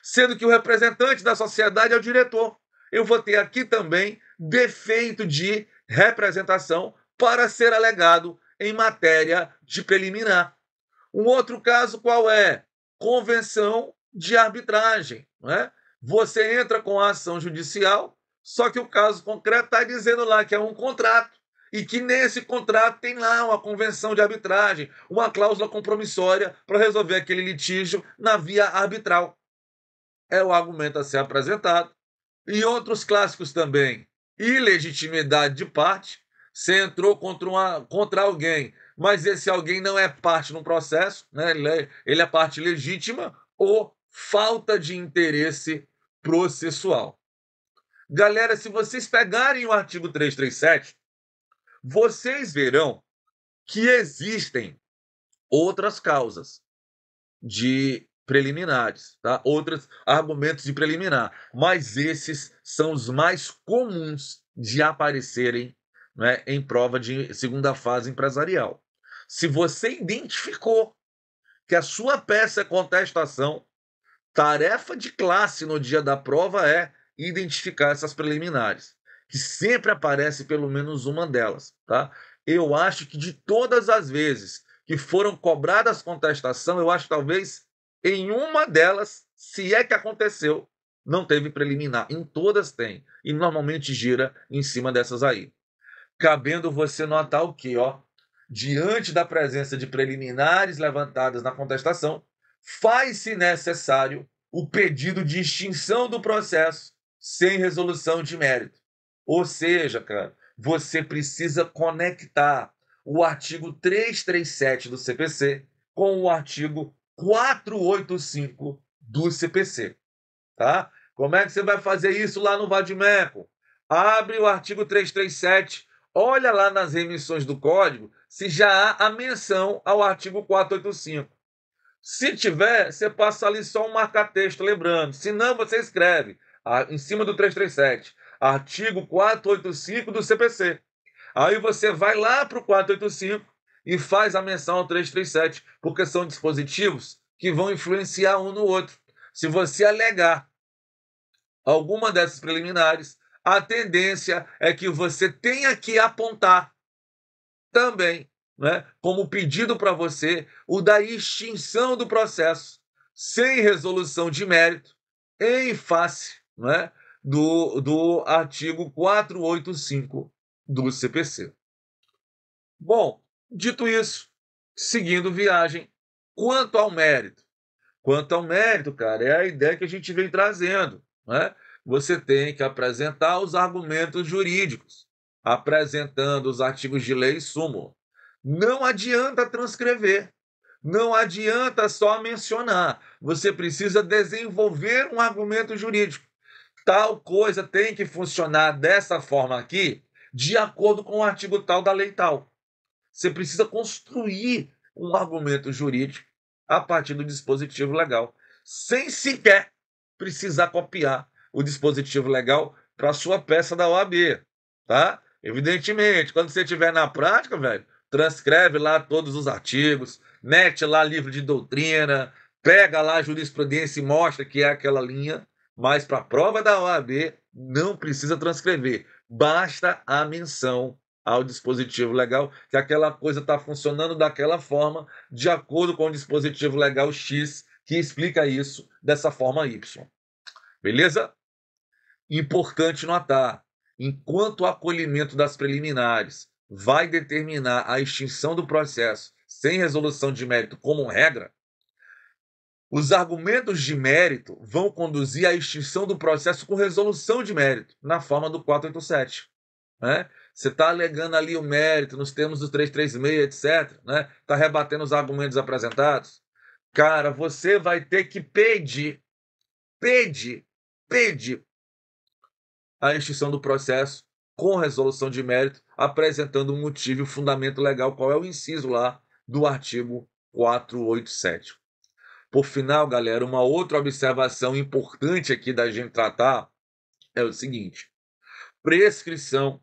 sendo que o representante da sociedade é o diretor. Eu vou ter aqui também defeito de representação para ser alegado em matéria de preliminar. Um outro caso qual é? Convenção de arbitragem. Não é? Você entra com a ação judicial, só que o caso concreto está dizendo lá que é um contrato e que nesse contrato tem lá uma convenção de arbitragem, uma cláusula compromissória para resolver aquele litígio na via arbitral. É o argumento a ser apresentado. E outros clássicos também. Ilegitimidade de parte. Você entrou contra alguém, mas esse alguém não é parte no processo, né? Ele é parte legítima, ou falta de interesse processual. Galera, se vocês pegarem o artigo 337, vocês verão que existem outras causas de preliminares, tá? Outros argumentos de preliminar, mas esses são os mais comuns de aparecerem, né, em prova de segunda fase empresarial. Se você identificou que a sua peça é contestação, tarefa de classe no dia da prova é identificar essas preliminares, que sempre aparece pelo menos uma delas, tá? Eu acho que de todas as vezes que foram cobradas contestação, eu acho que talvez em uma delas, se é que aconteceu, não teve preliminar. Em todas tem. E normalmente gira em cima dessas aí. Cabendo você notar o quê? Ó? Diante da presença de preliminares levantadas na contestação, faz-se necessário o pedido de extinção do processo sem resolução de mérito. Ou seja, cara, você precisa conectar o artigo 337 do CPC com o artigo 485 do CPC. Tá? Como é que você vai fazer isso lá no Vadimeco? Abre o artigo 337, olha lá nas remissões do código se já há a menção ao artigo 485. Se tiver, você passa ali só um marca-texto, lembrando. Se não, você escreve em cima do 337, artigo 485 do CPC. Aí você vai lá para o 485 e faz a menção ao 337, porque são dispositivos que vão influenciar um no outro. Se você alegar alguma dessas preliminares, a tendência é que você tenha que apontar também, né, como pedido para você, o da extinção do processo sem resolução de mérito em face, né, do artigo 485 do CPC. Bom, dito isso, seguindo viagem, quanto ao mérito. Quanto ao mérito, cara, é a ideia que a gente vem trazendo, né? Você tem que apresentar os argumentos jurídicos, apresentando os artigos de lei e súmula. Não adianta transcrever, não adianta só mencionar. Você precisa desenvolver um argumento jurídico. Tal coisa tem que funcionar dessa forma aqui, de acordo com o artigo tal da lei tal. Você precisa construir um argumento jurídico a partir do dispositivo legal, sem sequer precisar copiar o dispositivo legal para a sua peça da OAB, tá? Evidentemente, quando você estiver na prática, velho, transcreve lá todos os artigos, mete lá livro de doutrina, pega lá a jurisprudência e mostra que é aquela linha, mas para a prova da OAB não precisa transcrever, basta a menção ao dispositivo legal, que aquela coisa está funcionando daquela forma, de acordo com o dispositivo legal X, que explica isso dessa forma Y. Beleza? Importante notar, enquanto o acolhimento das preliminares vai determinar a extinção do processo sem resolução de mérito como regra, os argumentos de mérito vão conduzir à extinção do processo com resolução de mérito, na forma do 487. Né? Você está alegando ali o mérito nos termos do 336, etc. Né? Está rebatendo os argumentos apresentados. Cara, você vai ter que pedir a extinção do processo com resolução de mérito, apresentando um motivo e o fundamento legal, qual é o inciso lá do artigo 487. Por final, galera, uma outra observação importante aqui da gente tratar é o seguinte: prescrição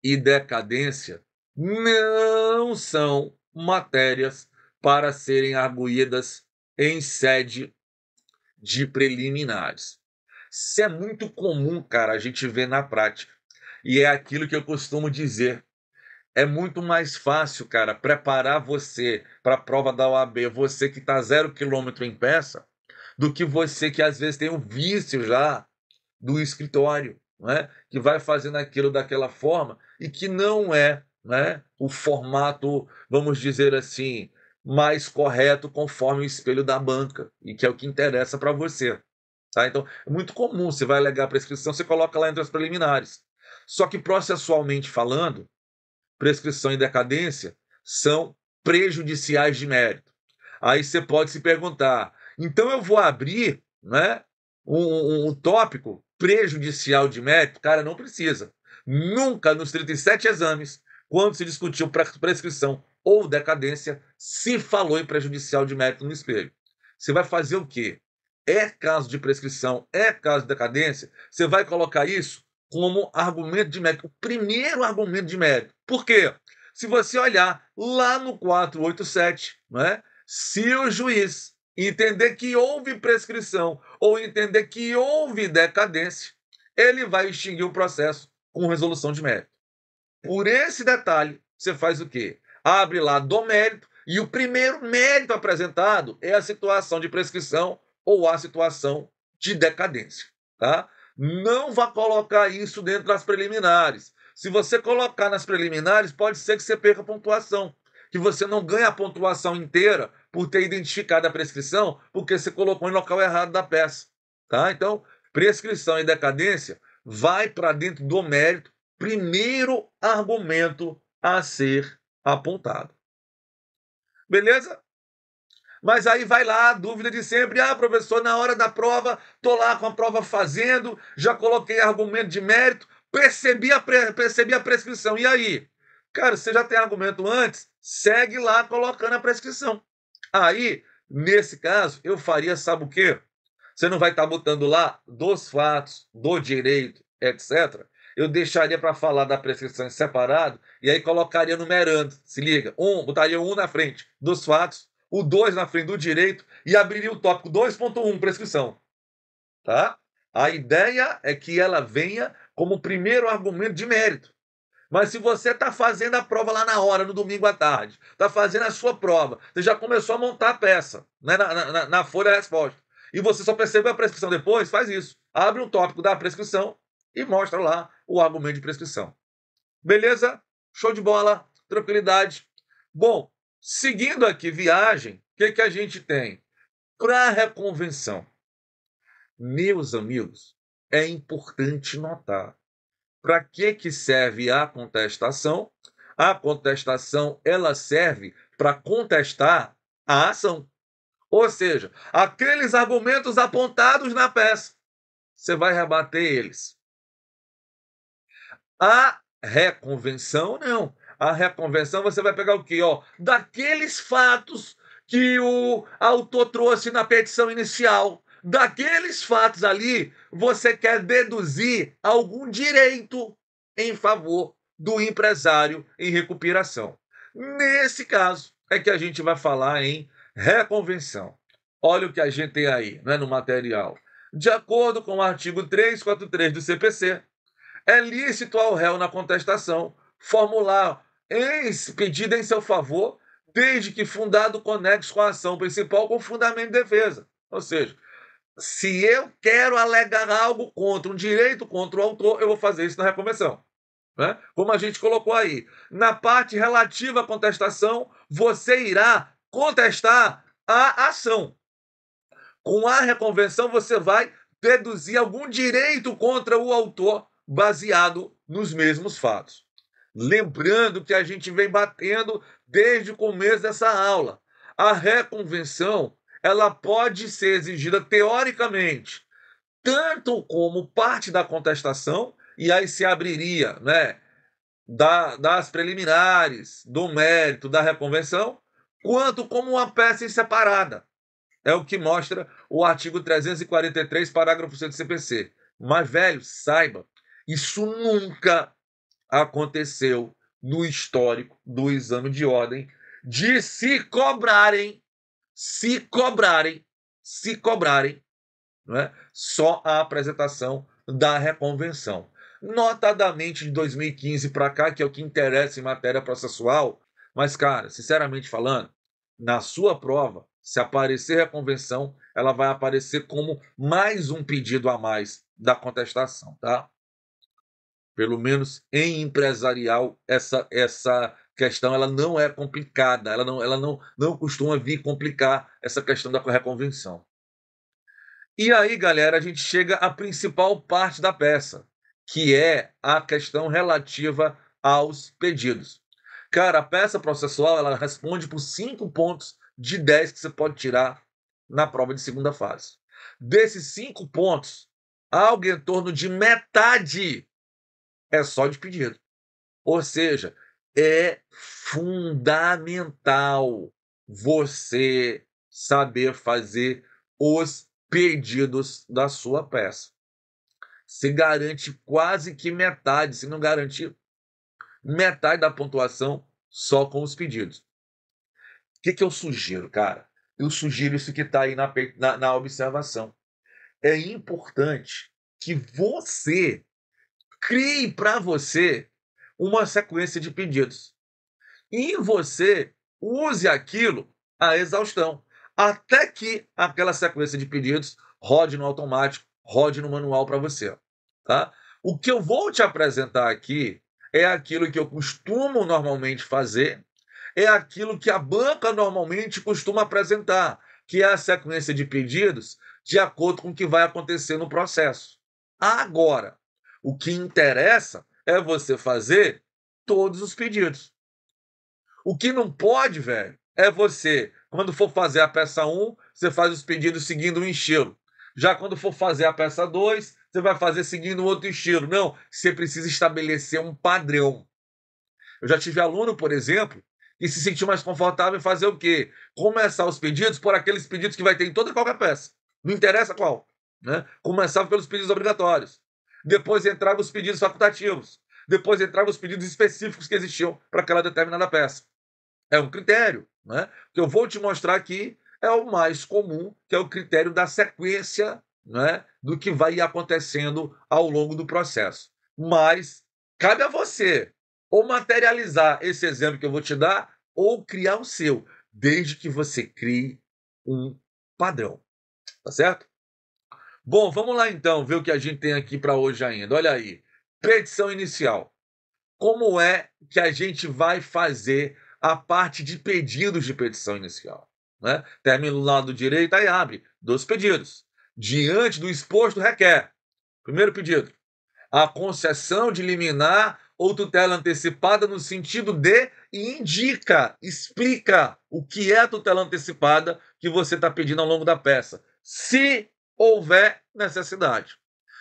e decadência não são matérias para serem arguídas em sede de preliminares. Isso é muito comum, cara, a gente vê na prática. E é aquilo que eu costumo dizer. É muito mais fácil, cara, preparar você para a prova da OAB, você que está 0 km em peça, do que você que às vezes tem um vício já do escritório, né? Que vai fazendo aquilo daquela forma e que não é, né, o formato, vamos dizer assim, mais correto conforme o espelho da banca, e que é o que interessa para você. Tá? Então, é muito comum, você vai alegar a prescrição, você coloca lá entre as preliminares. Só que, processualmente falando, prescrição e decadência são prejudiciais de mérito. Aí você pode se perguntar, então eu vou abrir, né, um tópico prejudicial de mérito? Cara, não precisa. Nunca nos 37 exames, quando se discutiu prescrição ou decadência, se falou em prejudicial de mérito no espelho. Você vai fazer o quê? É caso de prescrição, é caso de decadência, você vai colocar isso como argumento de mérito, o primeiro argumento de mérito. Por quê? Se você olhar lá no 487, né, se o juiz entender que houve prescrição ou entender que houve decadência, ele vai extinguir o processo com resolução de mérito. Por esse detalhe, você faz o quê? Abre lá do mérito e o primeiro mérito apresentado é a situação de prescrição ou a situação de decadência. tá? Não vá colocar isso dentro das preliminares. Se você colocar nas preliminares, pode ser que você perca a pontuação, que você não ganhe a pontuação inteira por ter identificado a prescrição, porque você colocou em local errado da peça, tá? Então, prescrição e decadência vai para dentro do mérito, primeiro argumento a ser apontado. Beleza? Mas aí vai lá a dúvida de sempre: ah, professor, na hora da prova, estou lá com a prova fazendo, já coloquei argumento de mérito, percebi a prescrição. E aí? Cara, você já tem argumento antes, segue lá colocando a prescrição. Aí, nesse caso, eu faria, sabe o quê? Você não vai estar botando lá dos fatos, do direito, etc. Eu deixaria para falar da prescrição em separado e aí colocaria numerando. Se liga, botaria um na frente dos fatos, o 2 na frente do direito e abriria o tópico 2.1, prescrição. Tá? A ideia é que ela venha como primeiro argumento de mérito. Mas se você está fazendo a prova lá na hora, no domingo à tarde, está fazendo a sua prova, você já começou a montar a peça, né, na folha da resposta, e você só percebeu a prescrição depois, faz isso. Abre um tópico da prescrição e mostra lá o argumento de prescrição. Beleza? Show de bola, tranquilidade. Bom, seguindo aqui viagem, o que a gente tem? Para a reconvenção, meus amigos, é importante notar para que serve a contestação. A contestação ela serve para contestar a ação. Ou seja, aqueles argumentos apontados na peça, você vai rebater eles. A reconvenção, não. A reconvenção você vai pegar o quê? Daqueles fatos que o autor trouxe na petição inicial. Daqueles fatos ali, você quer deduzir algum direito em favor do empresário em recuperação. Nesse caso, é que a gente vai falar em reconvenção. Olha o que a gente tem aí, né, no material. De acordo com o artigo 343 do CPC, é lícito ao réu na contestação formular pedido em seu favor, desde que fundado conexo com a ação principal com fundamento de defesa. Ou seja, se eu quero alegar algo contra um direito contra o autor, eu vou fazer isso na reconvenção. Né? Como a gente colocou aí. Na parte relativa à contestação, você irá contestar a ação. Com a reconvenção, você vai deduzir algum direito contra o autor baseado nos mesmos fatos. Lembrando que a gente vem batendo desde o começo dessa aula. A reconvenção, ela pode ser exigida teoricamente, tanto como parte da contestação, e aí se abriria, né, das preliminares, do mérito da reconvenção, quanto como uma peça separada. É o que mostra o artigo 343, parágrafo 6 do CPC. Mas, velho, saiba, isso nunca aconteceu no histórico do exame de ordem de se cobrarem, né, só a apresentação da reconvenção. Notadamente de 2015 para cá, que é o que interessa em matéria processual, mas, cara, sinceramente falando, na sua prova, se aparecer a convenção, ela vai aparecer como mais um pedido a mais da contestação, tá? Pelo menos em empresarial, essa questão ela não é complicada, ela não costuma vir complicar essa questão da reconvenção. E aí, galera, a gente chega à principal parte da peça, que é a questão relativa aos pedidos. Cara, a peça processual ela responde por 5 pontos de 10 que você pode tirar na prova de segunda fase. Desses 5 pontos, algo em torno de metade é só de pedido. Ou seja, é fundamental você saber fazer os pedidos da sua peça. Se garante quase que metade, se não garantir metade da pontuação só com os pedidos. O que eu sugiro, cara? Eu sugiro isso que está aí na observação. É importante que você crie para você uma sequência de pedidos. E você use aquilo à exaustão, até que aquela sequência de pedidos rode no automático rode no manual para você, tá? O que eu vou te apresentar aqui é aquilo que eu costumo normalmente fazer, é aquilo que a banca normalmente costuma apresentar, que é a sequência de pedidos de acordo com o que vai acontecer no processo. Agora, o que interessa é você fazer todos os pedidos. O que não pode, velho, é você, quando for fazer a peça 1, você faz os pedidos seguindo um estilo. Já quando for fazer a peça 2, você vai fazer seguindo outro estilo. Não, você precisa estabelecer um padrão. Eu já tive aluno, por exemplo, que se sentiu mais confortável em fazer o quê? Começar os pedidos por aqueles pedidos que vai ter em toda e qualquer peça. Não interessa qual. Né? Começava pelos pedidos obrigatórios. Depois entravam os pedidos facultativos. Depois entravam os pedidos específicos que existiam para aquela determinada peça. É um critério, né? Que eu vou te mostrar aqui é o mais comum, que é o critério da sequência, né? Do que vai acontecendo ao longo do processo. Mas cabe a você ou materializar esse exemplo que eu vou te dar ou criar o seu, desde que você crie um padrão, tá certo? Bom, vamos lá então ver o que a gente tem aqui para hoje ainda. Olha aí, petição inicial. Como é que a gente vai fazer a parte de pedidos de petição inicial? Né? Termina do lado direito, aí abre 2 pedidos. Diante do exposto, requer. Primeiro pedido, a concessão de liminar ou tutela antecipada no sentido de indica, explica o que é a tutela antecipada que você está pedindo ao longo da peça, se houver necessidade.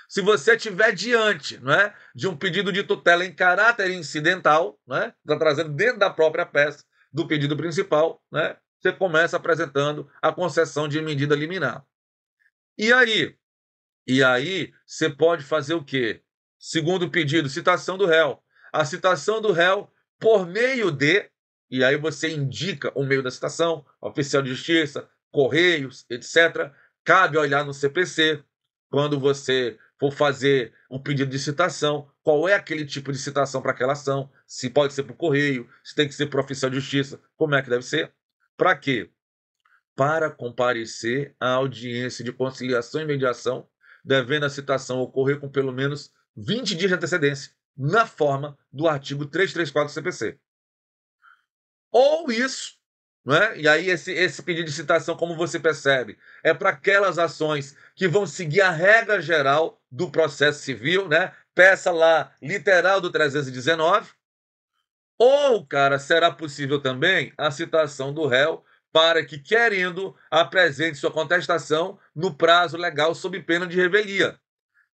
Se você estiver diante, né, de um pedido de tutela em caráter incidental, né, está trazendo dentro da própria peça do pedido principal, né, você começa apresentando a concessão de medida liminar. E aí? E aí você pode fazer o quê? Segundo pedido, citação do réu. A citação do réu por meio de, e aí você indica o meio da citação, oficial de justiça, correios, etc. Cabe olhar no CPC, quando você for fazer um pedido de citação, qual é aquele tipo de citação para aquela ação, se pode ser por correio, se tem que ser por oficial de justiça, como é que deve ser. Para quê? Para comparecer à audiência de conciliação e mediação, devendo a citação ocorrer com pelo menos 20 dias de antecedência, na forma do artigo 334 do CPC. Ou isso, né? E aí esse pedido de citação, como você percebe, é para aquelas ações que vão seguir a regra geral do processo civil, né? Peça lá literal do 319. Ou, cara, será possível também a citação do réu para que, querendo, apresente sua contestação no prazo legal sob pena de revelia.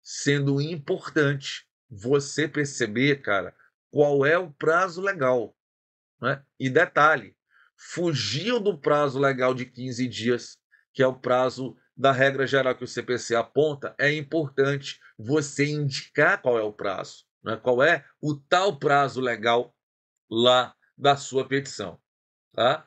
Sendo importante você perceber, cara, qual é o prazo legal. Né? E detalhe, fugiu do prazo legal de 15 dias, que é o prazo da regra geral que o CPC aponta, é importante você indicar qual é o prazo, né? Qual é o tal prazo legal lá da sua petição, tá?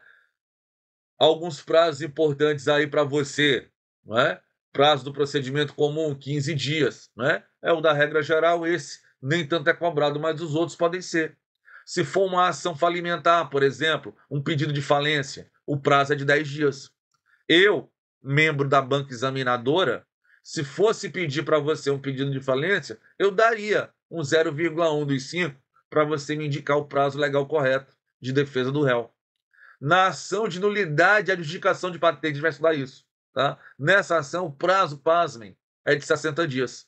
Alguns prazos importantes aí para você, não é? Prazo do procedimento comum, 15 dias, né? É o da regra geral esse, nem tanto é cobrado, mas os outros podem ser. Se for uma ação falimentar, por exemplo, um pedido de falência, o prazo é de 10 dias. Eu, membro da banca examinadora, se fosse pedir para você um pedido de falência, eu daria um 0,1 dos 5 para você me indicar o prazo legal correto de defesa do réu. Na ação de nulidade e adjudicação de patente, a gente vai estudar isso. Tá? Nessa ação, o prazo, pasmem, é de 60 dias.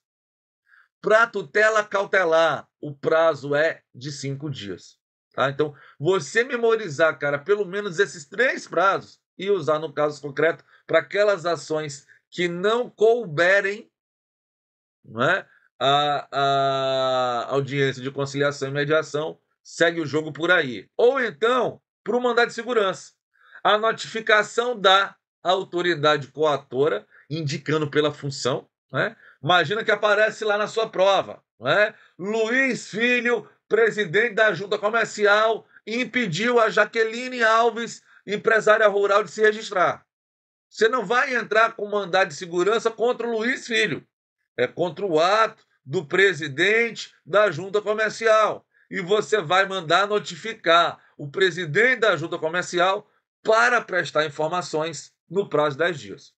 Para tutela cautelar, o prazo é de 5 dias. Tá? Então, você memorizar, cara, pelo menos esses 3 prazos e usar no caso concreto para aquelas ações que não couberem, não é, a audiência de conciliação e mediação, segue o jogo por aí. Ou então, para o mandado de segurança. A notificação da autoridade coatora, indicando pela função. Né? Imagina que aparece lá na sua prova. Né? Luiz Filho, presidente da Junta Comercial, impediu a Jaqueline Alves, empresária rural, de se registrar. Você não vai entrar com mandado de segurança contra o Luiz Filho. É contra o ato do presidente da Junta Comercial. E você vai mandar notificar o presidente da Junta Comercial para prestar informações no prazo de 10 dias.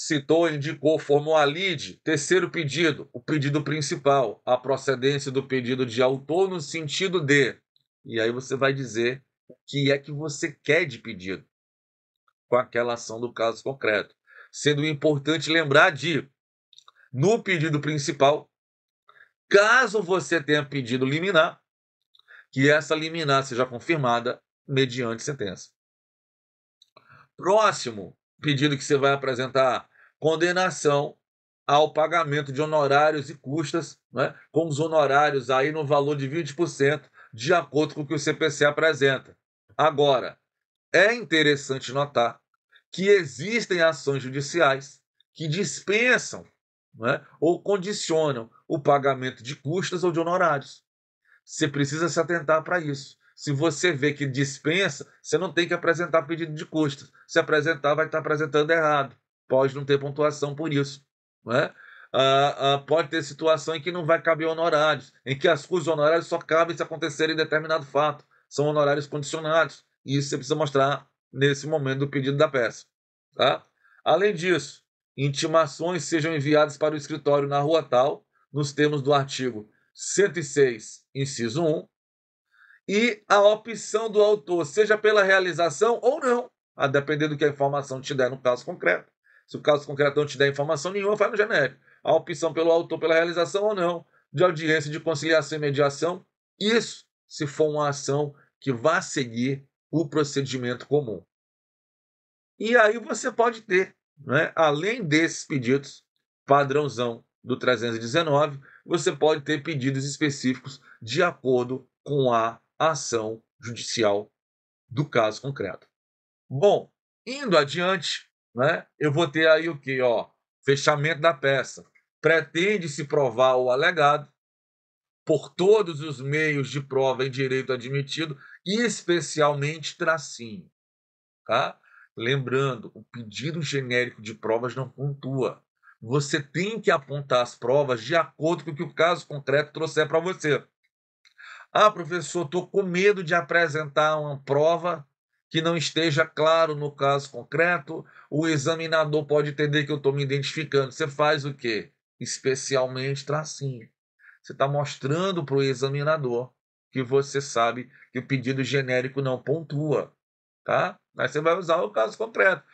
citou, indicou, formou a lide. Terceiro pedido, o pedido principal, a procedência do pedido de autor no sentido de. E aí você vai dizer o que é que você quer de pedido com aquela ação do caso concreto. Sendo importante lembrar no pedido principal, caso você tenha pedido liminar, que essa liminar seja confirmada mediante sentença. Próximo pedido que você vai apresentar, condenação ao pagamento de honorários e custas, né, com os honorários aí no valor de 20%, de acordo com o que o CPC apresenta. Agora, é interessante notar que existem ações judiciais que dispensam, né, ou condicionam o pagamento de custas ou de honorários. Você precisa se atentar para isso. Se você vê que dispensa, você não tem que apresentar pedido de custas. Se apresentar, vai estar apresentando errado. Pode não ter pontuação por isso. Não é? Pode ter situação em que não vai caber honorários, em que os honorários só cabem se acontecerem em determinado fato. São honorários condicionados. E isso você precisa mostrar nesse momento do pedido da peça. Tá? Além disso, intimações sejam enviadas para o escritório na rua tal, nos termos do artigo 106, inciso 1, e a opção do autor, seja pela realização ou não, a depender do que a informação te der no caso concreto. Se o caso concreto não te der informação nenhuma, vai no genérico. A opção pelo autor pela realização ou não, de audiência de conciliação e mediação, isso se for uma ação que vá seguir o procedimento comum. E aí você pode ter, né, além desses pedidos, padrãozão do 319, você pode ter pedidos específicos de acordo com a ação judicial do caso concreto. Bom, indo adiante, né, eu vou ter aí o quê? Fechamento da peça. Pretende-se provar o alegado por todos os meios de prova em direito admitido, e especialmente tracinho. Tá? Lembrando, o pedido genérico de provas não pontua. Você tem que apontar as provas de acordo com o que o caso concreto trouxer para você. Professor, estou com medo de apresentar uma prova que não esteja claro no caso concreto. O examinador pode entender que eu estou me identificando. Você faz o quê? Especialmente tracinho. Você está mostrando para o examinador que você sabe que o pedido genérico não pontua. Tá? Aí você vai usar o caso concreto.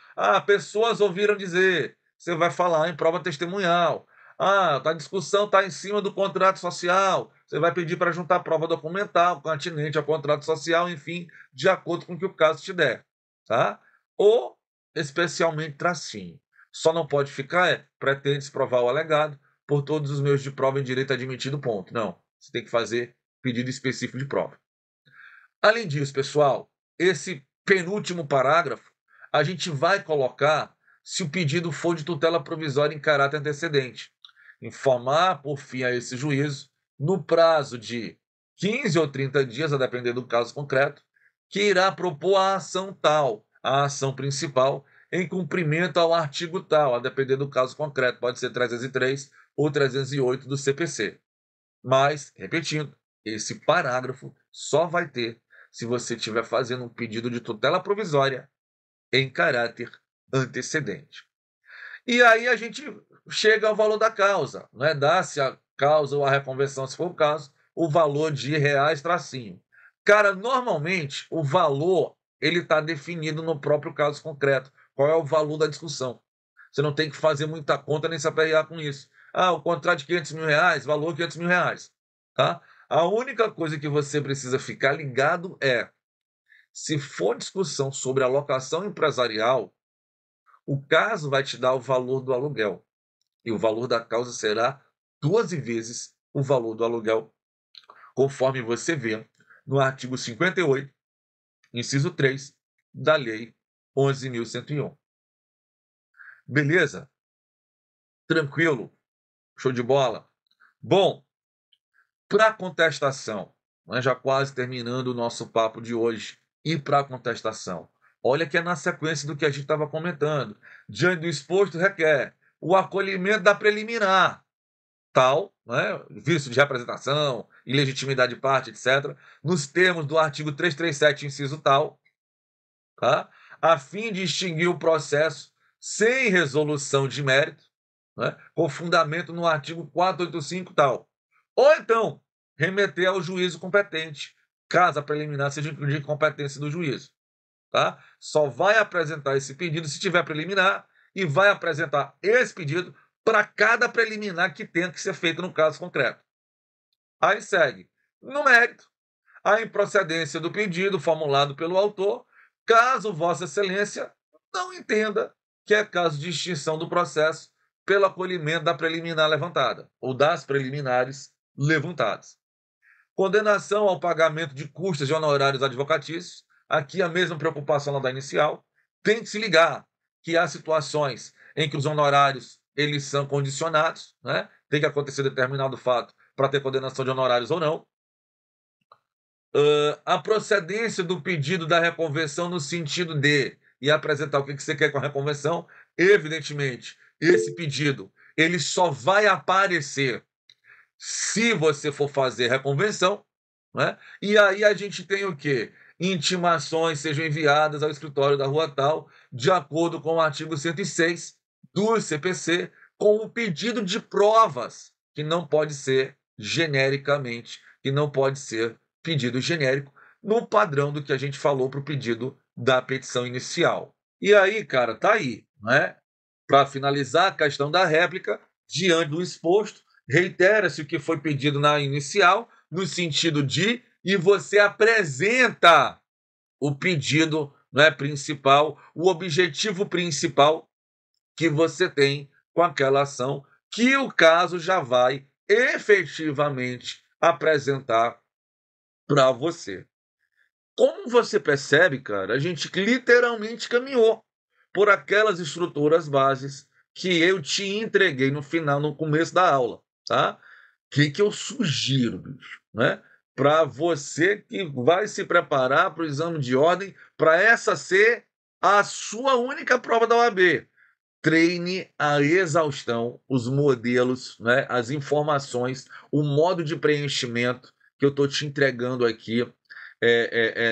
Pessoas ouviram dizer. Você vai falar em prova testemunhal. A discussão está em cima do contrato social. Você vai pedir para juntar prova documental, continente ao contrato social, enfim, de acordo com o que o caso te der. Tá? Ou, especialmente, tracinho. Só não pode ficar, pretende-se provar o alegado por todos os meios de prova em direito admitido, ponto. Não. Você tem que fazer pedido específico de prova. Além disso, pessoal, esse penúltimo parágrafo, a gente vai colocar se o pedido for de tutela provisória em caráter antecedente. Informar, por fim, a esse juízo, no prazo de 15 ou 30 dias, a depender do caso concreto, que irá propor a ação tal, a ação principal, em cumprimento ao artigo tal, a depender do caso concreto, pode ser 303 ou 308 do CPC. Mas, repetindo, esse parágrafo só vai ter se você estiver fazendo um pedido de tutela provisória em caráter antecedente. E aí a gente chega ao valor da causa, né? Dá-se a causa ou a reconversão, se for o caso, o valor de reais tracinho. Cara, normalmente o valor ele está definido no próprio caso concreto. Qual é o valor da discussão? Você não tem que fazer muita conta nem se aperrear com isso. O contrato de 500 mil reais, valor 500 mil reais. Tá? A única coisa que você precisa ficar ligado é, se for discussão sobre alocação empresarial, o caso vai te dar o valor do aluguel. E o valor da causa será 12 vezes o valor do aluguel, conforme você vê no artigo 58, inciso 3, da Lei 11.101. Beleza? Tranquilo? Show de bola? Bom, para contestação, nós já quase terminando o nosso papo de hoje. E para contestação? Olha que é na sequência do que a gente estava comentando. Diante do exposto, requer o acolhimento da preliminar, tal, né, vício de representação, ilegitimidade de parte, etc., nos termos do artigo 337, inciso tal, tá? A fim de extinguir o processo sem resolução de mérito, né, com fundamento no artigo 485 tal. Ou então, remeter ao juízo competente, caso a preliminar seja de competência do juízo. Tá? Só vai apresentar esse pedido se tiver preliminar e vai apresentar esse pedido para cada preliminar que tenha que ser feito no caso concreto. Aí segue, no mérito, a improcedência do pedido formulado pelo autor, caso Vossa Excelência não entenda que é caso de extinção do processo pelo acolhimento da preliminar levantada ou das preliminares levantadas. Condenação ao pagamento de custas de honorários advocatícios, aqui a mesma preocupação lá da inicial, tem que se ligar que há situações em que os honorários eles são condicionados, né? Tem que acontecer determinado fato para ter condenação de honorários ou não. A procedência do pedido da reconvenção no sentido de e apresentar o que você quer com a reconvenção, evidentemente, esse pedido ele só vai aparecer se você for fazer reconvenção, né? E aí a gente tem o quê? Intimações sejam enviadas ao escritório da rua tal, de acordo com o artigo 106 do CPC, com o pedido de provas, que não pode ser genericamente, que não pode ser pedido genérico, no padrão do que a gente falou para o pedido da petição inicial. E aí, cara, tá aí, né? Para finalizar a questão da réplica, diante do exposto, reitera-se o que foi pedido na inicial, no sentido de, e você apresenta o pedido, né, principal, o objetivo principal que você tem com aquela ação, que o caso já vai efetivamente apresentar para você. Como você percebe, cara, a gente literalmente caminhou por aquelas estruturas bases que eu te entreguei no final, no começo da aula, tá? Que eu sugiro, bicho, né? Para você que vai se preparar para o exame de ordem, para essa ser a sua única prova da OAB. Treine a exaustão os modelos, né, as informações, o modo de preenchimento que eu estou te entregando aqui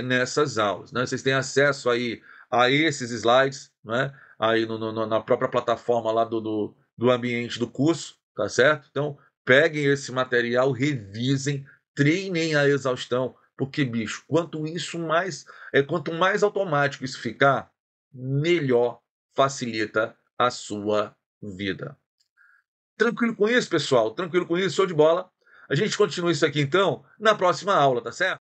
nessas aulas. Né? Vocês têm acesso aí a esses slides, né? Aí na própria plataforma lá do ambiente do curso, tá certo? Então, peguem esse material, revisem, treinem a exaustão, porque, bicho, quanto mais automático isso ficar, melhor facilita a sua vida. Tranquilo com isso, pessoal? Tranquilo com isso? Show de bola? A gente continua isso aqui, então, na próxima aula, tá certo?